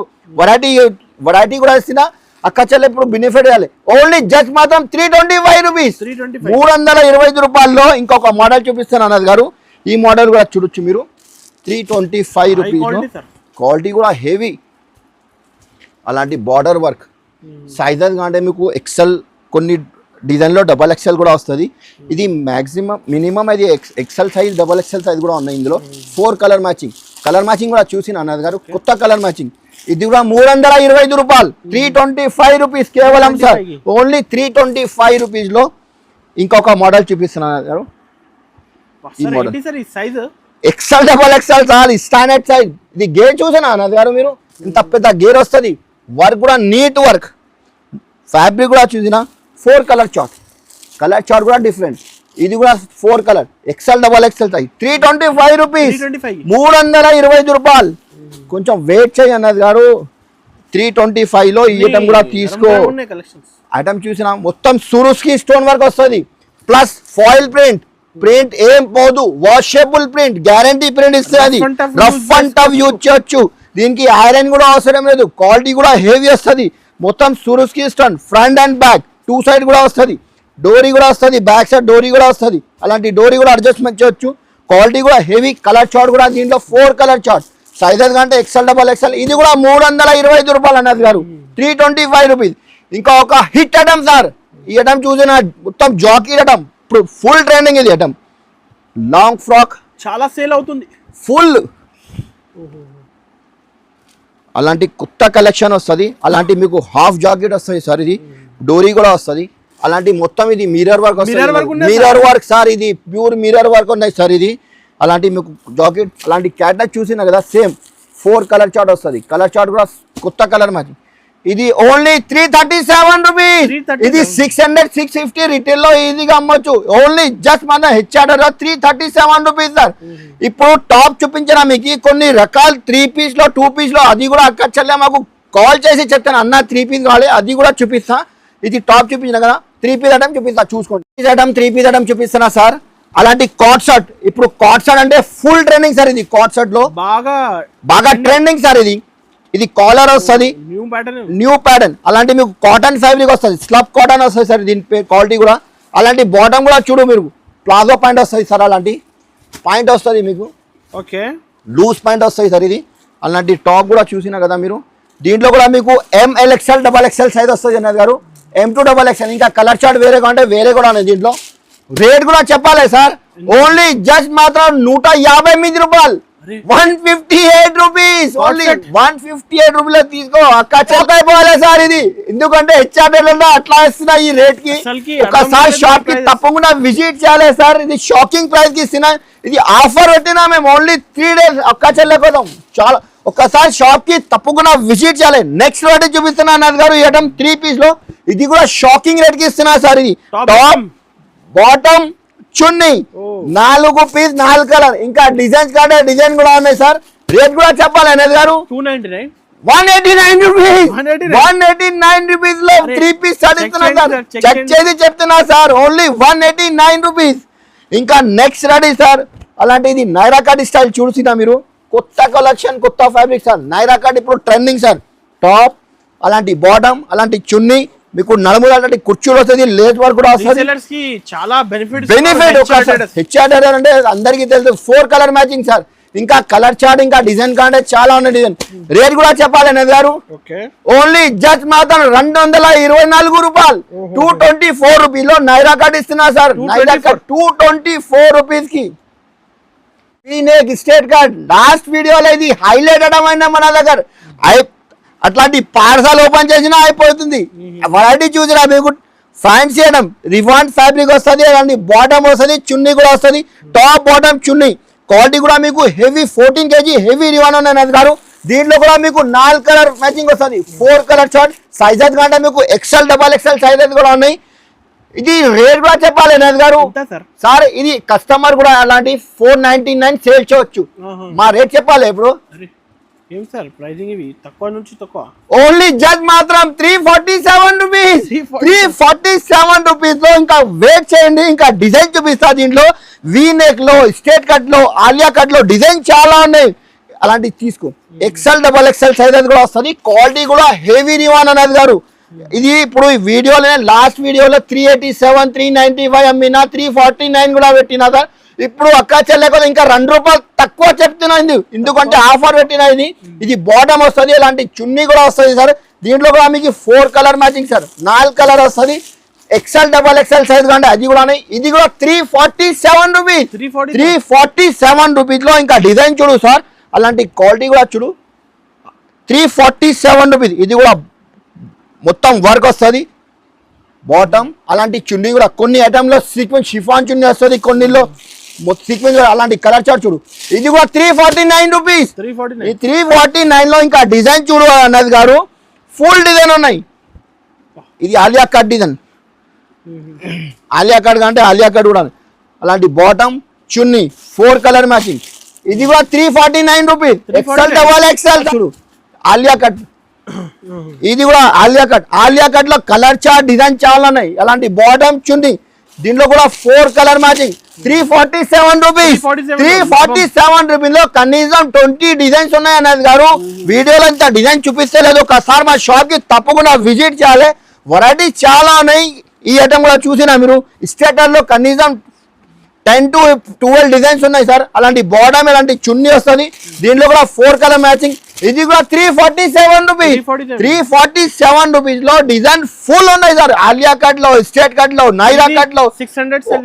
వెరైటీ కూడా ఇస్తున్నా. అక్క చెల్లె ఇప్పుడు బెనిఫిట్ ఇవ్వాలి. ఓన్లీ జస్ట్ మాత్రం 325 రూపీస్, 325 రూపాయల్లో. ఇంకొక మోడల్ చూపిస్తాను అన్నది గారు, ఈ మోడల్ కూడా చూడొచ్చు మీరు. 325 రూపీస్, క్వాలిటీ కూడా హెవీ. అలాంటి బార్డర్ వర్క్ సైజెస్ అంటే మీకు ఎక్సెల్, కొన్ని డిజైన్లో డబల్ ఎక్సెల్ కూడా వస్తుంది. ఇది మ్యాక్సిమం మినిమం ఇది XL size, double XL size కూడా ఉన్నాయి ఇందులో. 4 కలర్ మ్యాచింగ్ కూడా చూసిన అన్నది గారు, కొత్త కలర్ మ్యాచింగ్. ఇది కూడా 325 రూపాయలు, 325 రూపీస్ కేవలం సార్, ఓన్లీ 325 రూపీస్లో. ఇంకొక మోడల్ చూపిస్తున్నాను అన్నది గారు, ఈ model XL double XL sir, standard size. ఇది గేర్ చూసానా అన్నది గారు మీరు, ఇంత పెద్ద గేర్ వస్తుంది. వర్క్ కూడా నీట్ వర్క్, ఫ్యాబ్రిక్ కూడా చూసినా. 4 కలర్ చార్ట్ కూడా డిఫరెంట్. ఇది కూడా 4 colour XL double XL size, 325 rupees, 325 రూపాయలు. కొంచెం వెయిట్ చేయి అన్నది గారు. 325లో ఈ ఐటమ్ కూడా తీసుకో. ఐటమ్ చూసినా మొత్తం సురుస్కి స్టోన్ వర్క్ వస్తుంది, ప్లస్ ఫాయిల్ ప్రింట్ ఏం పోదు, వాషబుల్ ప్రింట్, గ్యారంటీ ప్రింట్ ఇస్తుంది. రఫ్ అండ్ టఫ్ యూజ్ చేయొచ్చు. దీనికి ఐరన్ కూడా అవసరం లేదు, క్వాలిటీ కూడా హెవీ వస్తుంది. మొత్తం సురుస్కి stone, front and back 2 side కూడా వస్తుంది. డోరీ కూడా వస్తుంది, బ్యాక్ సైడ్ డోరీ కూడా వస్తుంది. అలాంటి డోరీ కూడా అడ్జస్ట్మెంట్ చేయొచ్చు. క్వాలిటీ కూడా హెవీ. కలర్ చార్ట్ కూడా దీంట్లో 4 కలర్ చార్ట్, సైజెస్ కంటే ఎక్సెల్ డబల్ ఎక్సెల్. ఇది కూడా 325 రూపాయలు అన్నది గారు, 325 రూపీస్. ఇంకా ఒక హిట్ ఐటమ్ సార్, ఈ ఐటమ్ చూసిన మొత్తం జాకీ ఐటమ్, ఇప్పుడు ఫుల్ ట్రెండింగ్. ఇది ఐటమ్ లాంగ్ ఫ్రాక్, చాలా సేల్ అవుతుంది ఫుల్. అలాంటి కొత్త కలెక్షన్ వస్తుంది. అలాంటి మీకు హాఫ్ జాకెట్ వస్తుంది సార్, ఇది డోరీ కూడా వస్తుంది. అలాంటి మొత్తం ఇది మిర్రర్ వర్క్ వస్తుంది, మిర్రర్ వర్క్ సార్, ఇది ప్యూర్ మిర్రర్ వర్క్ ఉన్నాయి సార్. ఇది అలాంటి మీకు జాకెట్, అలాంటి క్యాటలాగ్ చూసినా కదా, సేమ్ 4 కలర్ చార్ట్ వస్తుంది. కలర్ చార్ట్ కూడా కొత్త కలర్ మ్యాచింగ్. ఇది ఓన్లీ 337 రూపీస్. ఇది 600 650 రిటైల్ లో ఈజీగా అమ్మొచ్చు. ఓన్లీ జస్ట్ మన హెచ్ఆర్డర్ 337 రూపీస్ సార్. ఇప్పుడు టాప్ చూపించిన మీకు కొన్ని రకాల 3 పీస్ లో 2 పీస్ లో, అది కూడా అక్క చెల్లె మాకు కాల్ చేసి చెప్తాను అన్న 3 పీస్ కావాలి, అది కూడా చూపిస్తా. ఇది టాప్ చూపించిన కదా, 3 పీస్ ఐటమ్ చూపిస్తా, చూసుకోండి. 3 పీస్ ఐటమ్ చూపిస్తున్నా సార్. అలాంటి కాట్ షర్ట్, ఇప్పుడు కాట్ షర్ట్ అంటే ఫుల్ ట్రెండింగ్ సార్. ఇది కాట్ షర్ట్ లో బాగా ట్రెండింగ్ సార్. ఇది కాలర్ వస్తుంది, న్యూ ప్యాటర్న్. అలాంటి మీకు కాటన్ ఫ్యాబ్రిక్ వస్తుంది, స్లబ్ కాటన్ వస్తుంది సార్. దీని క్వాలిటీ కూడా. అలాంటి బాటమ్ కూడా చూడు మీరు, ప్లాజో పాయింట్ వస్తుంది సార్. అలాంటి పాయింట్ వస్తుంది మీకు, ఓకే, లూజ్ పాయింట్ వస్తుంది సార్. ఇది అలాంటి టాప్ కూడా చూసినా కదా మీరు. దీంట్లో కూడా మీకు ML XL double XL size వస్తుంది అన్నది గారు, M2 డబల్ ఎక్స్ఎల్. ఇంకా కలర్ చార్ట్ వేరే కావాలంటే వేరే కూడా ఉన్నాయి దీంట్లో. రేట్ కూడా చెప్పాలి సార్, ఓన్లీ జస్ట్ మాత్రం 158 రూపాయలు, 158 రూపీస్, ఓన్లీ 158 రూపీలు తీసుకో. అక్క అయిపోవాలి సార్ ఇది, ఎందుకంటే హెచ్ఆర్డీలో అట్లా ఇస్తున్నా ఈ రేట్ కి. ఒకసారి షాప్ కి తప్పకుండా విజిట్ చేయాలి సార్. ఇది షాకింగ్ ప్రైస్ కి ఇస్తున్నా. ఇది ఆఫర్ పెట్టినా మేము ఓన్లీ 3 days అక్క చెల్లె కోసం. చాలా ఒక్కసారి షాప్ కి తప్పకుండా విజిట్ చేయాలి. నెక్స్ట్ రేట్ చూపిస్తున్నా అన్నది గారు, ఈ ఐటమ్ 3 పీస్ లో. ఇది కూడా షాకింగ్ రేట్ కి ఇస్తున్నా సార్. ఇది టాప్ బాటమ్ చున్నీ, 4 పీస్ 4 కలర్. ఇంకా డిజైన్స్ కంటే డిజైన్ కూడా ఉన్నాయి సార్. రేట్ కూడా చెప్పాలి అనేది గారు, 189 రూపీస్, 189 రూపీస్ లో 3 పీస్ ఇస్తున్నా సార్. చెక్ చేసి చెప్తున్నా సార్, ఓన్లీ 189 రూపీస్. ఇంకా నెక్స్ట్ రెడీ సార్. అలాంటి ఇది నైరా కట్ స్టైల్ చూసినా మీరు, కొత్త కలెక్షన్, కొత్త ఫ్యాబ్రిక్ సార్. నైరా కట్ ఇప్పుడు ట్రెండింగ్ సార్. టాప్, అలాంటి బాటమ్, అలాంటి చున్నీ, మీకు నడుములు అలాంటి కుర్చీలు వస్తుంది, లేస్ వర్క్ కూడా వస్తుంది. చాలా బెనిఫిట్. హెచ్ఆర్డర్ అంటే అందరికీ తెలుసు. 4 కలర్ మ్యాచింగ్ సార్. ఇంకా కలర్ చార్ట్, ఇంకా డిజైన్ కంటే చాలా ఉన్నాయి డిజైన్. రేట్ కూడా చెప్పాలి అనేది గారు, ఓన్లీ జస్ట్ మాత్రం 224 రూపాయలు, 224 రూపీస్ లో నైరా కట్ ఇస్తున్నా సార్. నైరా కట్ 224 రూపీస్ కి. స్టేట్ కార్డ్ లాస్ట్ వీడియోలో ఇది హైలైట్ అవ్వడం మన దగ్గర. అట్లాంటి పార్సల్ ఓపెన్ చేసినా అయిపోతుంది. వెరైటీ చూసినా మీకు ఫ్యాన్సీ చేయడం, రివాన్ ఫ్యాబ్రిక్ వస్తుంది, అలాంటి బాటమ్ వస్తుంది, చున్నీ కూడా వస్తుంది. టాప్ బాటమ్ చున్నీ, క్వాలిటీ కూడా మీకు హెవీ 14 kg హెవీ రివాన్ ఉన్నాయి గారు. దీంట్లో కూడా మీకు 4 కలర్ మ్యాచింగ్ వస్తుంది, 4 కలర్ చార్ట్. సైజెస్ కంటే మీకు XL డబల్ XL సైజెస్ కూడా ఉన్నాయి. ఇది రేట్ కూడా చెప్పాలి నాథ్ గారు. ఎంత సార్? సార్ ఇది కస్టమర్ కూడా అలాంటి 499 సేల్ చేయొచ్చు. మా రేట్ చెప్పాలి ఇప్పుడు. అరే ఏం సార్ ప్రైజింగ్ ఇవి తక్కువ నుంచి తక్కువ? ఓన్లీ జస్ట్ మాత్రం 347 రూపీస్. 347 రూపీస్ లో ఇంకా వెయిట్ చేయండి, ఇంకా డిజైన్ చూపిస్తా. దీంట్లో వీ నెక్ లో, స్ట్రేట్ కట్ లో, ఆలియా కట్ లో డిజైన్ చాలా ఉన్నాయి. అలాంటివి తీసుకో. XL XXL సైజ్ కూడా వస్తుంది. క్వాలిటీ కూడా హెవీ రివాన్ అనేది గారు. ఇది ఇప్పుడు ఈ వీడియోలో లాస్ట్ వీడియోలో 387 395 అమ్మినా, 349 కూడా పెట్టినా సార్. ఇప్పుడు అక్క చెల్లెకుండా ఇంకా 2 రూపాయలు తక్కువ చెప్తున్నా, ఎందుకంటే ఆఫర్ పెట్టినా. ఇది బాటమ్ వస్తుంది, ఇలాంటి చున్నీ కూడా వస్తుంది సార్. దీంట్లో కూడా మీకు 4 కలర్ మ్యాచింగ్ సార్, 4 కలర్ వస్తుంది. XL XXL సైజ్ కంటే అది కూడా. ఇది కూడా 347 రూపీస్. 347 రూపీస్ లో ఇంకా డిజైన్ చూడు సార్, అలాంటి క్వాలిటీ కూడా చూడు. 347 రూపీస్. ఇది కూడా మొత్తం వర్క్ వస్తుంది బాటమ్. అలాంటి చున్నీ కూడా కొన్ని ఐటమ్లో సీక్వెన్స్ షిఫాన్ చున్నీ వస్తుంది, కొన్నిలో సీక్వెన్స్ అలాంటి కలర్ చార్ట్ చూడు. ఇది కూడా 349 రూపీస్. 349 లో ఇంకా డిజైన్ చూడు అన్నది గారు. ఫుల్ డిజైన్ ఉన్నాయి. ఇది Alia cut design. Alia cut అంటే ఆలియా కట్ కూడా. అలాంటి బాటమ్ చున్నీ 4 కలర్ మ్యాచింగ్. ఇది కూడా 349 రూపీస్. XL XXL చూడు ఆలియా కట్. ఇది కూడా ఆలియా కట్. ఆలియా కట్ లో కలర్ చార్ట్ డిజైన్ చాలా ఉన్నాయి. అలాంటి బాటమ్ చున్నీ, దీంట్లో కూడా 4 కలర్ మ్యాచింగ్. 347 రూపీస్. 347 రూపీస్ లో కనీసం 20 డిజైన్స్ ఉన్నాయి అన్నది గారు. వీడియోలో ఇంత డిజైన్ చూపిస్తే లేదు, ఒకసారి మా షాప్ కి తప్పకుండా విజిట్ చేయాలి. వెరైటీ చాలా ఉన్నాయి. ఈ ఐటమ్ కూడా చూసినా మీరు. స్టేటర్ లో కనీసం 10 to 12 డిజైన్స్ ఉన్నాయి సార్. అలాంటి బాటమ్, ఇలాంటి చున్నీ వస్తుంది. దీంట్లో కూడా 4 కలర్ మ్యాచింగ్. ఇది కూడా 347 రూపీస్. 347 రూపీస్ లో డిజైన్ ఫుల్ ఉన్నాయి సార్. ఆలియా కట్ లో, స్ట్రేట్ కట్ లో, నైరా కట్ లో 600 సార్.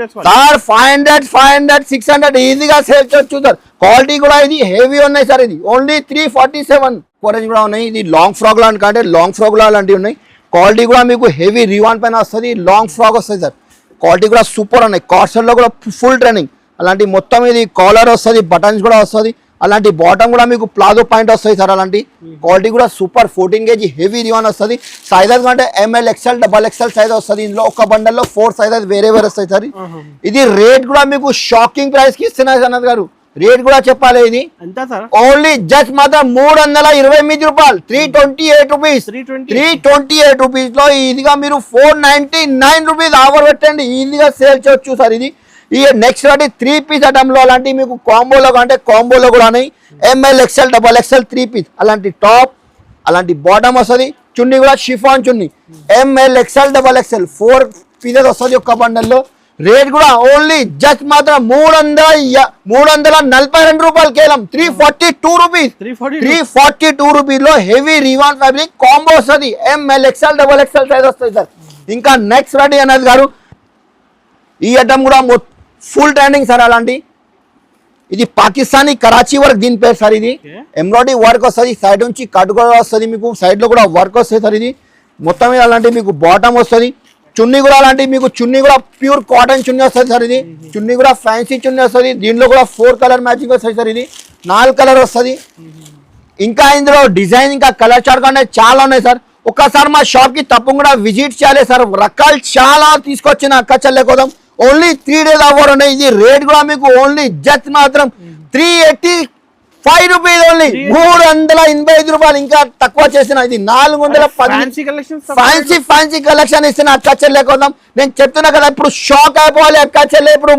500 600 ఈజీగా సేల్ చేయొచ్చు సార్. క్వాలిటీ కూడా ఇది హెవీ ఉన్నాయి సార్. ఇది ఓన్లీ 347. కోరేజ్ కూడా ఉన్నాయి. ఇది లాంగ్ ఫ్రాక్ లాంటి కంటే లాంగ్ ఫ్రాక్ లాంటివి ఉన్నాయి. క్వాలిటీ కూడా మీకు హెవీ రివాన్ పైన వస్తుంది. లాంగ్ ఫ్రాక్ వస్తుంది సార్. క్వాలిటీ కూడా సూపర్ ఉన్నాయి. కార్సెట్లో కూడా ఫుల్ ట్రెండింగ్. అలాంటి మొత్తం ఇది కాలర్ వస్తుంది, బటన్స్ కూడా వస్తుంది. అలాంటి బాటమ్ కూడా మీకు ప్లాజో పాయింట్ వస్తుంది సార్. అలాంటి క్వాలిటీ కూడా సూపర్. 14 kg హెవీ రివాన్ వస్తుంది. సైజెస్ అంటే ML XL XXL సైజ్ వస్తుంది. ఇందులో ఒక బండల్లో 4 సైజెస్ వేరే వేరే వస్తాయి సార్. ఇది రేట్ కూడా మీకు షాకింగ్ ప్రైస్ కి ఇస్తున్నారు అన్నది గారు. రేట్ కూడా చెప్పాలి. ఇది ఓన్లీ జస్ట్ మాత్రం 328 రూపాయలు. 328 రూపీస్. 328 రూపీస్ లో ఈజీగా మీరు 499 రూపీస్ ఆఫర్ పెట్టండి, ఈజీగా సేల్ చేయొచ్చు సార్. ఇది ఈ నెక్స్ట్ వాటి 3 పీస్ ఐటమ్ లో అలాంటి మీకు కాంబోలో అంటే కాంబోలో కూడా ఉన్నాయి. ML XL XXL 3 piece. అలాంటి టాప్, అలాంటి బాటమ్ వస్తుంది. చున్నీ కూడా షిఫాన్ చున్నీ. ML XL XXL 4 పీసెస్ వస్తుంది ఒక్క బండల్లో. రేట్ కూడా ఓన్లీ జస్ట్ మాత్రం 342 రూపాయలు కేవలం. 342 రూపీస్. 342 రూపీస్ లో హెవీ రివాన్ ఫ్యాబ్రిక్ కాంబో వస్తుంది. ML XL XXL సైజ్ వస్తుంది సార్. ఇంకా నెక్స్ట్ రెడీ అన్నది గారు. ఈ ఐటమ్ కూడా ఫుల్ ట్రెండింగ్ సార్. అలాంటి ఇది పాకిస్తానీ కరాచీ వర్క్ దీని పేరు సార్. ఇది ఎంబ్రాయిడరీ వర్క్ వస్తుంది. సైడ్ నుంచి కట్ కూడా వస్తుంది, మీకు సైడ్ లో కూడా వర్క్ వస్తుంది సార్. ఇది మొత్తం మీద అలాంటి మీకు బాటమ్ వస్తుంది. చున్నీ కూడా అలాంటి మీకు చున్నీ కూడా ప్యూర్ కాటన్ చున్నీ వస్తుంది సార్. ఇది చున్నీ కూడా ఫ్యాన్సీ చున్నీ వస్తుంది. దీంట్లో కూడా 4 కలర్ మ్యాచింగ్ వస్తుంది సార్. ఇది 4 కలర్ వస్తుంది. ఇంకా ఇందులో డిజైన్ ఇంకా కలర్ చార్ట్ కానీ చాలా ఉన్నాయి సార్. ఒక్కసారి మా షాప్ కి తప్పకుండా విజిట్ చేయాలి సార్. రకాలు చాలా తీసుకొచ్చిన అక్క చెల్లె కోసం. ఓన్లీ 3 days ఆఫర్ ఉన్నాయి. ఇది రేట్ కూడా మీకు ఓన్లీ జస్ట్ మాత్రం 385 రూపీస్. ఓన్లీ 385 రూపాయలు. ఇంకా తక్కువ చేసిన ఇది 410 ఫ్యాన్సీ కలెక్షన్ ఇస్తున్నా అక్క చెల్లె కోసం. నేను చెప్తున్నా కదా, ఇప్పుడు షాక్ అయిపోవాలి అక్క చెల్లె. ఇప్పుడు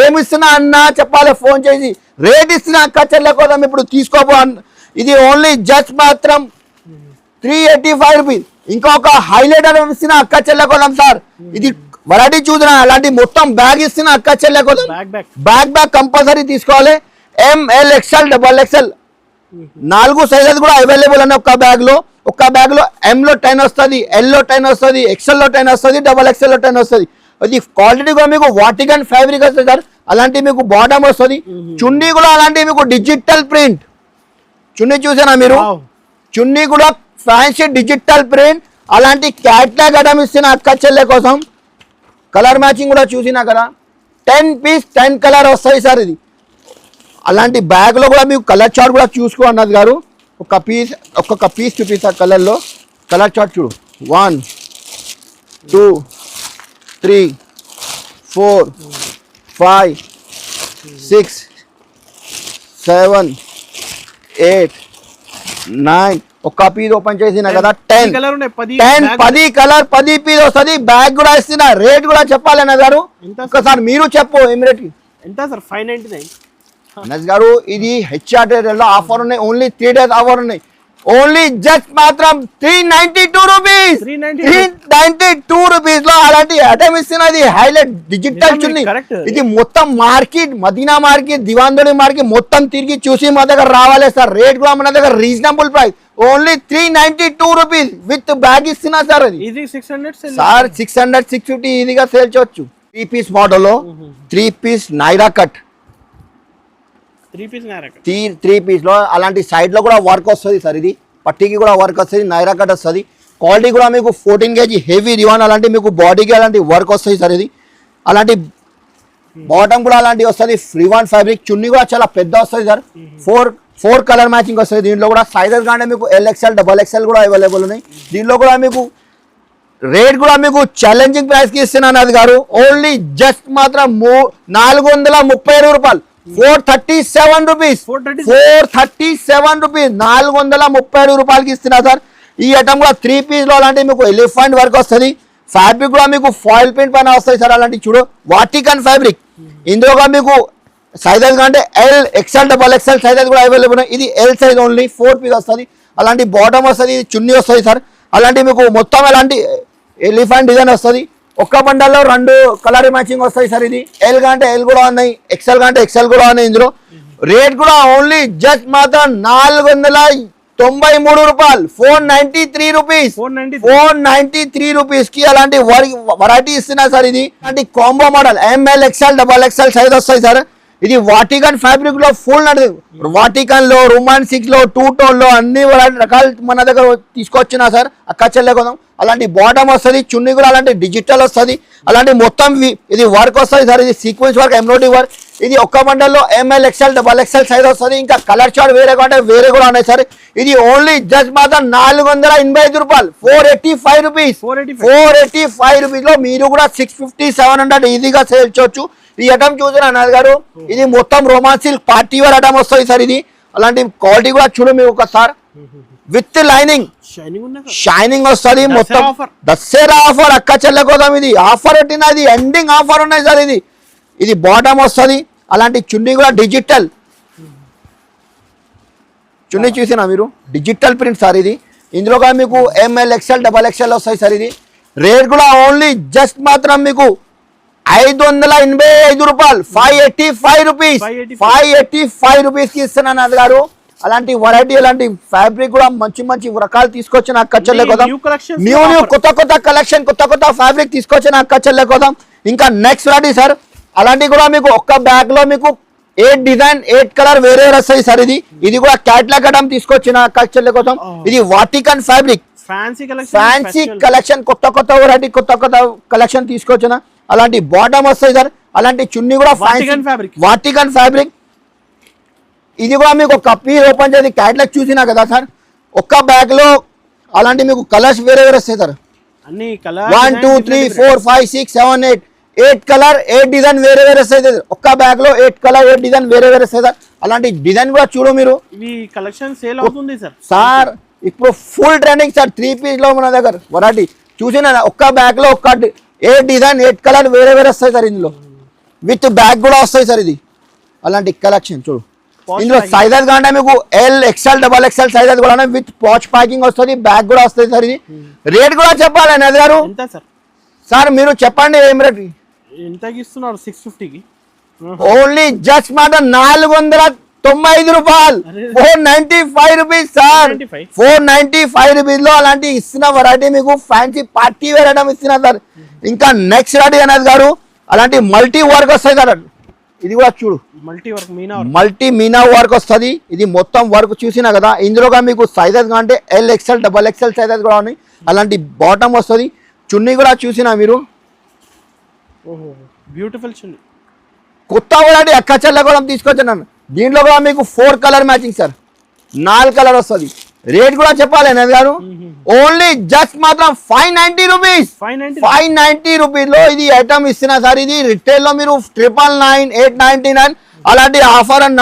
ఏమి ఇస్తున్నా అన్నా చెప్పాలి ఫోన్ చేసి. రేట్ ఇస్తున్నా అక్క చెల్లె కోసం. ఇప్పుడు తీసుకోపో. ఇది ఓన్లీ జస్ట్ మాత్రం 385 రూపీస్. ఇంకొక హైలైట్ అని ఇస్తున్నా అక్క చెల్లె కోసం సార్. ఇది వెరైటీ చూసినా అలాంటి మొత్తం బ్యాగ్ ఇస్తున్నా అక్క చెల్లె కోసం. బ్యాగ్ కంపల్సరీ తీసుకోవాలి. ML XL XXL 4 సైజెస్ కూడా అవైలబుల్ అని ఒక్క బ్యాగ్ లో. M లో 10 వస్తుంది, L లో 10 వస్తుంది, XL లో 10 వస్తుంది, XXL లో 10 వస్తుంది. అది క్వాలిటీ కూడా మీకు వాటికన్ ఫ్యాబ్రిక్ వస్తుంది సార్. అలాంటి మీకు బాటమ్ వస్తుంది. చున్నీ కూడా అలాంటి మీకు డిజిటల్ ప్రింట్ చున్నీ చూసానా మీరు. చున్నీ కూడా ఫ్యాన్సీ డిజిటల్ ప్రింట్. అలాంటి క్యాట్లాగ్ ఐటమ్ ఇస్తున్నా అక్క చెల్లె కోసం. కలర్ మ్యాచింగ్ కూడా చూసినా కదా. 10 పీస్ 10 కలర్ వస్తాయి సార్. ఇది అలాంటి బ్యాగ్ లో కూడా మీకు కలర్ చార్ట్ కూడా చూసుకో అన్నది గారు. ఒక్కొక్క పీస్ చూపిస్తా కలర్ లో. కలర్ చార్ట్ చూడు. 1 2 3 4 5 6 7 8 9 ఒక పీస్ ఓపెన్ చేసిన కదా 10 కలర్ ఉన్నాయి 10 కలర్ 10 పీస్ వస్తుంది. బ్యాగ్ కూడా ఇస్తున్నా. రేట్ కూడా చెప్పాలి అన్నది గారు. ఒకసారి మీరు చెప్పు ఇమిడియట్ ఎంత సార్? 599 అన్నది గారు. ఇది హెచ్ఆర్ లో ఆఫర్ ఉన్నాయి. ఓన్లీ 3 days ఆఫర్ ఉన్నాయి. ఓన్లీ జస్ట్ మాత్రం 392 రూపీస్. 392 రూపీస్ లో అలాంటి ఐటమ్ ఇస్తున్నది. హైలైట్ డిజిటల్ చున్నీ. ఇది మొత్తం మార్కెట్, మదీనా మార్కెట్, దివాందోడి మార్కెట్ మొత్తం తిరిగి చూసి మా దగ్గర రావాలి సార్. రేట్ కూడా మన దగ్గర reasonable price. Only 392 rupees with bag ఇస్తున్నా సార్. అది ఇది 600 సార్ 600 650 ఈజీగా సేల్ చేయొచ్చు. 3 piece model 3 piece Naira cut. 3 piece లో అలాంటి సైడ్ లో కూడా వర్క్ వస్తుంది సార్. ఇది పట్టీకి కూడా వర్క్ వస్తుంది. నైరా కట్ వస్తుంది. క్వాలిటీ కూడా మీకు 14 kg హెవీ రివాన్ అలాంటి మీకు బాడీకి అలాంటి వర్క్ వస్తుంది సార్. ఇది అలాంటి బాటమ్ కూడా అలాంటివి వస్తుంది. రివాన్ ఫ్యాబ్రిక్. చున్నీ కూడా చాలా పెద్ద వస్తుంది సార్. 4 కలర్ మ్యాచింగ్ వస్తుంది. దీంట్లో కూడా సైజెస్ కానీ మీకు LXL XXL కూడా అవైలబుల్ ఉన్నాయి. దీంట్లో కూడా మీకు రేట్ కూడా మీకు ఛాలెంజింగ్ ప్రైస్ కి ఇస్తున్నాను అది గారు. ఓన్లీ జస్ట్ మాత్రం 432 రూపాయలు. 437 రూపీస్. 437 రూపీస్ 432 రూపాయలకి ఇస్తున్నా సార్. ఈ ఐటమ్ కూడా 3 పీస్ లో అలాంటి మీకు ఎలిఫెంట్ వర్క్ వస్తుంది. ఫ్యాబ్రిక్ కూడా మీకు ఫాయిల్ ప్రింట్ పైన వస్తాయి సార్. అలాంటి చూడు వాటికన్ ఫ్యాబ్రిక్. ఇందులో కూడా మీకు సైజెస్ అంటే LXL XXL సైజెస్ కూడా అవైలబుల్ ఉన్నాయి. ఇది L సైజ్ ఓన్లీ 4 పీస్ వస్తుంది. అలాంటి బాటమ్ వస్తుంది. చున్నీ వస్తుంది సార్. అలాంటి మీకు మొత్తం అలాంటి ఎలిఫెంట్ డిజైన్ వస్తుంది. ఒక్క బండల్లో 2 కలర్ మ్యాచింగ్ వస్తాయి సార్. ఇది L కంటే L కూడా ఉన్నాయి, XL కంటే XL కూడా ఉన్నాయి. ఇందులో రేట్ కూడా ఓన్లీ జస్ట్ మాత్రం 493 రూపాయలు. 493 రూపీస్. 493 రూపీస్ కి అలాంటి వెరైటీ ఇస్తున్నా సార్. ఇది అలాంటి combo model ML XL XXL size వస్తాయి సార్. ఇది వాటికన్ ఫ్యాబ్రిక్ లో ఫుల్ నడుతుంది. వాటికన్ లో, రొమాన్సిక్ లో, 2 టోన్ లో అన్ని రకాలు మన దగ్గర తీసుకొచ్చినా సార్. అక్క చెల్లె కొదాం. అలాంటి బాటమ్ వస్తుంది. చున్నీ కూడా అలాంటి డిజిటల్ వస్తుంది. అలాంటి మొత్తం ఇది వర్క్ వస్తుంది సార్. ఇది సీక్వెన్స్ వర్క్, ఎంబ్రాయిడరీ వర్క్. ఇది ఒక్క బండల్లో ML XL XXL సైజ్ వస్తుంది. ఇంకా కలర్ చార్ట్ వేరే కంటే వేరే కూడా ఉన్నాయి సార్. ఇది ఓన్లీ జస్ట్ మాత్రం 485 రూపాయలు. 485 రూపీస్. 485 రూపీస్ లో మీరు కూడా 650 700 ఈజీగా సేల్ చేయొచ్చు. ఈ ఐటమ్ చూసిన అన్నది గారు. ఇది మొత్తం Rovman silk party wear item వస్తుంది సార్. ఇది అలాంటి క్వాలిటీ కూడా చూడు మీకు ఒకసారి. విత్ లైనింగ్ షైనింగ్ వస్తుంది. మొత్తం దసరా ఆఫర్ అక్క చెల్లె కోసం ఇది ఆఫర్ పెట్టినది. ఎండింగ్ ఆఫర్ ఉన్నాయి సార్. ఇది బాటమ్ వస్తుంది. అలాంటి చున్నీ కూడా డిజిటల్ చున్నీ చూసినా మీరు. డిజిటల్ ప్రింట్ సార్ ఇది. ఇందులో కూడా మీకు ML XL XXL వస్తాయి సార్. ఇది రేట్ కూడా ఓన్లీ జస్ట్ మాత్రం మీకు 585 రూపాయలు. 585 రూపీస్. 585 రూపీస్ కి ఇస్తున్నాను అది గారు. అలాంటి వెరైటీ, అలాంటి ఫ్యాబ్రిక్ కూడా మంచి మంచి రకాలు తీసుకొచ్చిన అక్క చెల్లె కోసం. న్యూ కొత్త కలెక్షన్, కొత్త ఫ్యాబ్రిక్ తీసుకొచ్చిన అక్క చెల్లె కోసం. ఇంకా నెక్స్ట్ వెరైటీ సార్. అలాంటి కూడా మీకు ఒక్క బ్యాగ్ లో మీకు 8 డిజైన్ 8 కలర్ వేరే వస్తాయి సార్. ఇది కూడా క్యాట్లాగ్ ఐటమ్ తీసుకొచ్చిన అక్క చెల్లె కోసం. ఇది వాటికన్ ఫ్యాబ్రిక్. ఫ్యాన్సీ కలెక్షన్, కొత్త వెరైటీ, కొత్త కలెక్షన్ తీసుకొచ్చిన. అలాంటి బాటమ్ వస్తాయి సార్. అలాంటి చున్నీ కూడా వాటికన్ ఫ్యాబ్రిక్. ఇది కూడా మీకు ఒక పీస్ ఓపెన్ చేసి క్యాట్లాగ్ చూసినా కదా సార్. ఒక్క బ్యాగ్ లో అలాంటి మీకు కలర్స్ వేరే వస్తాయి సార్. 1 2 3 4 5 6 7 8 కలర్ 8 డిజైన్ వేరే వస్తాయి. ఒక్క బ్యాగ్ లో 8 కలర్ 8 డిజైన్ వేరే వస్తాయి సార్. అలాంటి డిజైన్ కూడా చూడు మీరు. కలెక్షన్ సేల్ అవుతుంది సార్. ఇప్పుడు ఫుల్ ట్రెండింగ్ సార్. 3 పీస్ లో మన దగ్గర వెరైటీ చూసినా. ఒక్క బ్యాగ్ లో ఒక్క 8 డిజైన్ 8 కలర్ వేరే వస్తాయి సార్. ఇందులో విత్ బ్యాగ్ కూడా వస్తాయి సార్. ఇది అలాంటి కలెక్షన్ చూడు. ఇందులో సైజెస్ కానీ మీకు LXL XXL సైజెస్ కూడా విత్ పాచ్ ప్యాకింగ్ వస్తుంది. బ్యాగ్ కూడా వస్తుంది సార్. ఇది రేట్ కూడా చెప్పాలి నది గారు. సార్ మీరు చెప్పండి ఏం రేట్ ఇస్తున్నారు? 650కి ఓన్లీ జస్ట్ మాట 495 రూపాయలు. 495 రూపీస్ సార్. 495 రూపీస్ లో అలాంటి ఇస్తున్న వెరైటీ మీకు ఫ్యాన్సీ పార్టీ వేర్ ఐటమ్ ఇస్తున్నా సార్. ఇంకా నెక్స్ట్ వెరైటీ అనేది గారు అలాంటి మల్టీ వర్క్ వస్తాయి సార్. ఇది కూడా చూడు మల్టీ మీనా వర్క్ వస్తుంది. ఇది మొత్తం వర్క్ చూసినా కదా. ఇందులో మీకు సైజెస్ అంటే LXL XXL సైజెస్ కూడా ఉన్నాయి. అలాంటి బాటమ్ వస్తుంది. చున్నీ కూడా చూసినా మీరు. బ్యూటిఫుల్ చున్నీ. కొత్త వెరైటీ అక్క చెల్లె కూడా తీసుకొచ్చాను. దీంట్లో కూడా మీకు 4 కలర్ మ్యాచింగ్ సార్. 4 కలర్ వస్తుంది. రేట్ కూడా చెప్పాలి నది గారు. ఓన్లీ జస్ట్ మాత్రం 590 రూపీస్. 590 రూపీస్ లో ఇది ఐటమ్ ఇస్తున్నా సార్. ఇది రిటైల్ లో మీరు 999, 899 అలాంటి ఆఫర్ అని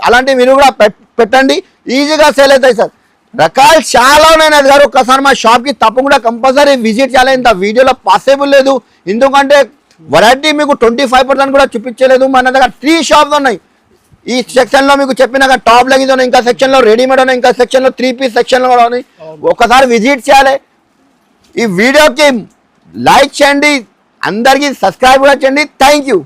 అలాంటి మీరు కూడా పెట్టండి, ఈజీగా సేల్ అవుతాయి సార్. రకాలు చాలా ఉన్నాయి నది గారు. ఒక్కసారి మా షాప్ కి తప్పకుండా కంపల్సరీ విజిట్ చేయాలి. ఇంత వీడియోలో పాసిబుల్ లేదు, ఎందుకంటే వెరైటీ మీకు 25% కూడా చూపించలేదు. మన దగ్గర 3 షాప్స్ ఉన్నాయి. ఈ సెక్షన్ లో మీకు చెప్పినాక టాప్ లెగిన్స్ ఉన్నాయి, ఇంకా సెక్షన్ లో రెడీమేడ్ ఉన్నాయి, ఇంకా సెక్షన్ లో 3 పీస్ సెక్షన్ లో కూడా ఉన్నాయి. ఒకసారి విజిట్ చేయాలి. ఈ వీడియోకి లైక్ చేయండి, అందరికి సబ్స్క్రైబ్ కూడా చేయండి. Thank you.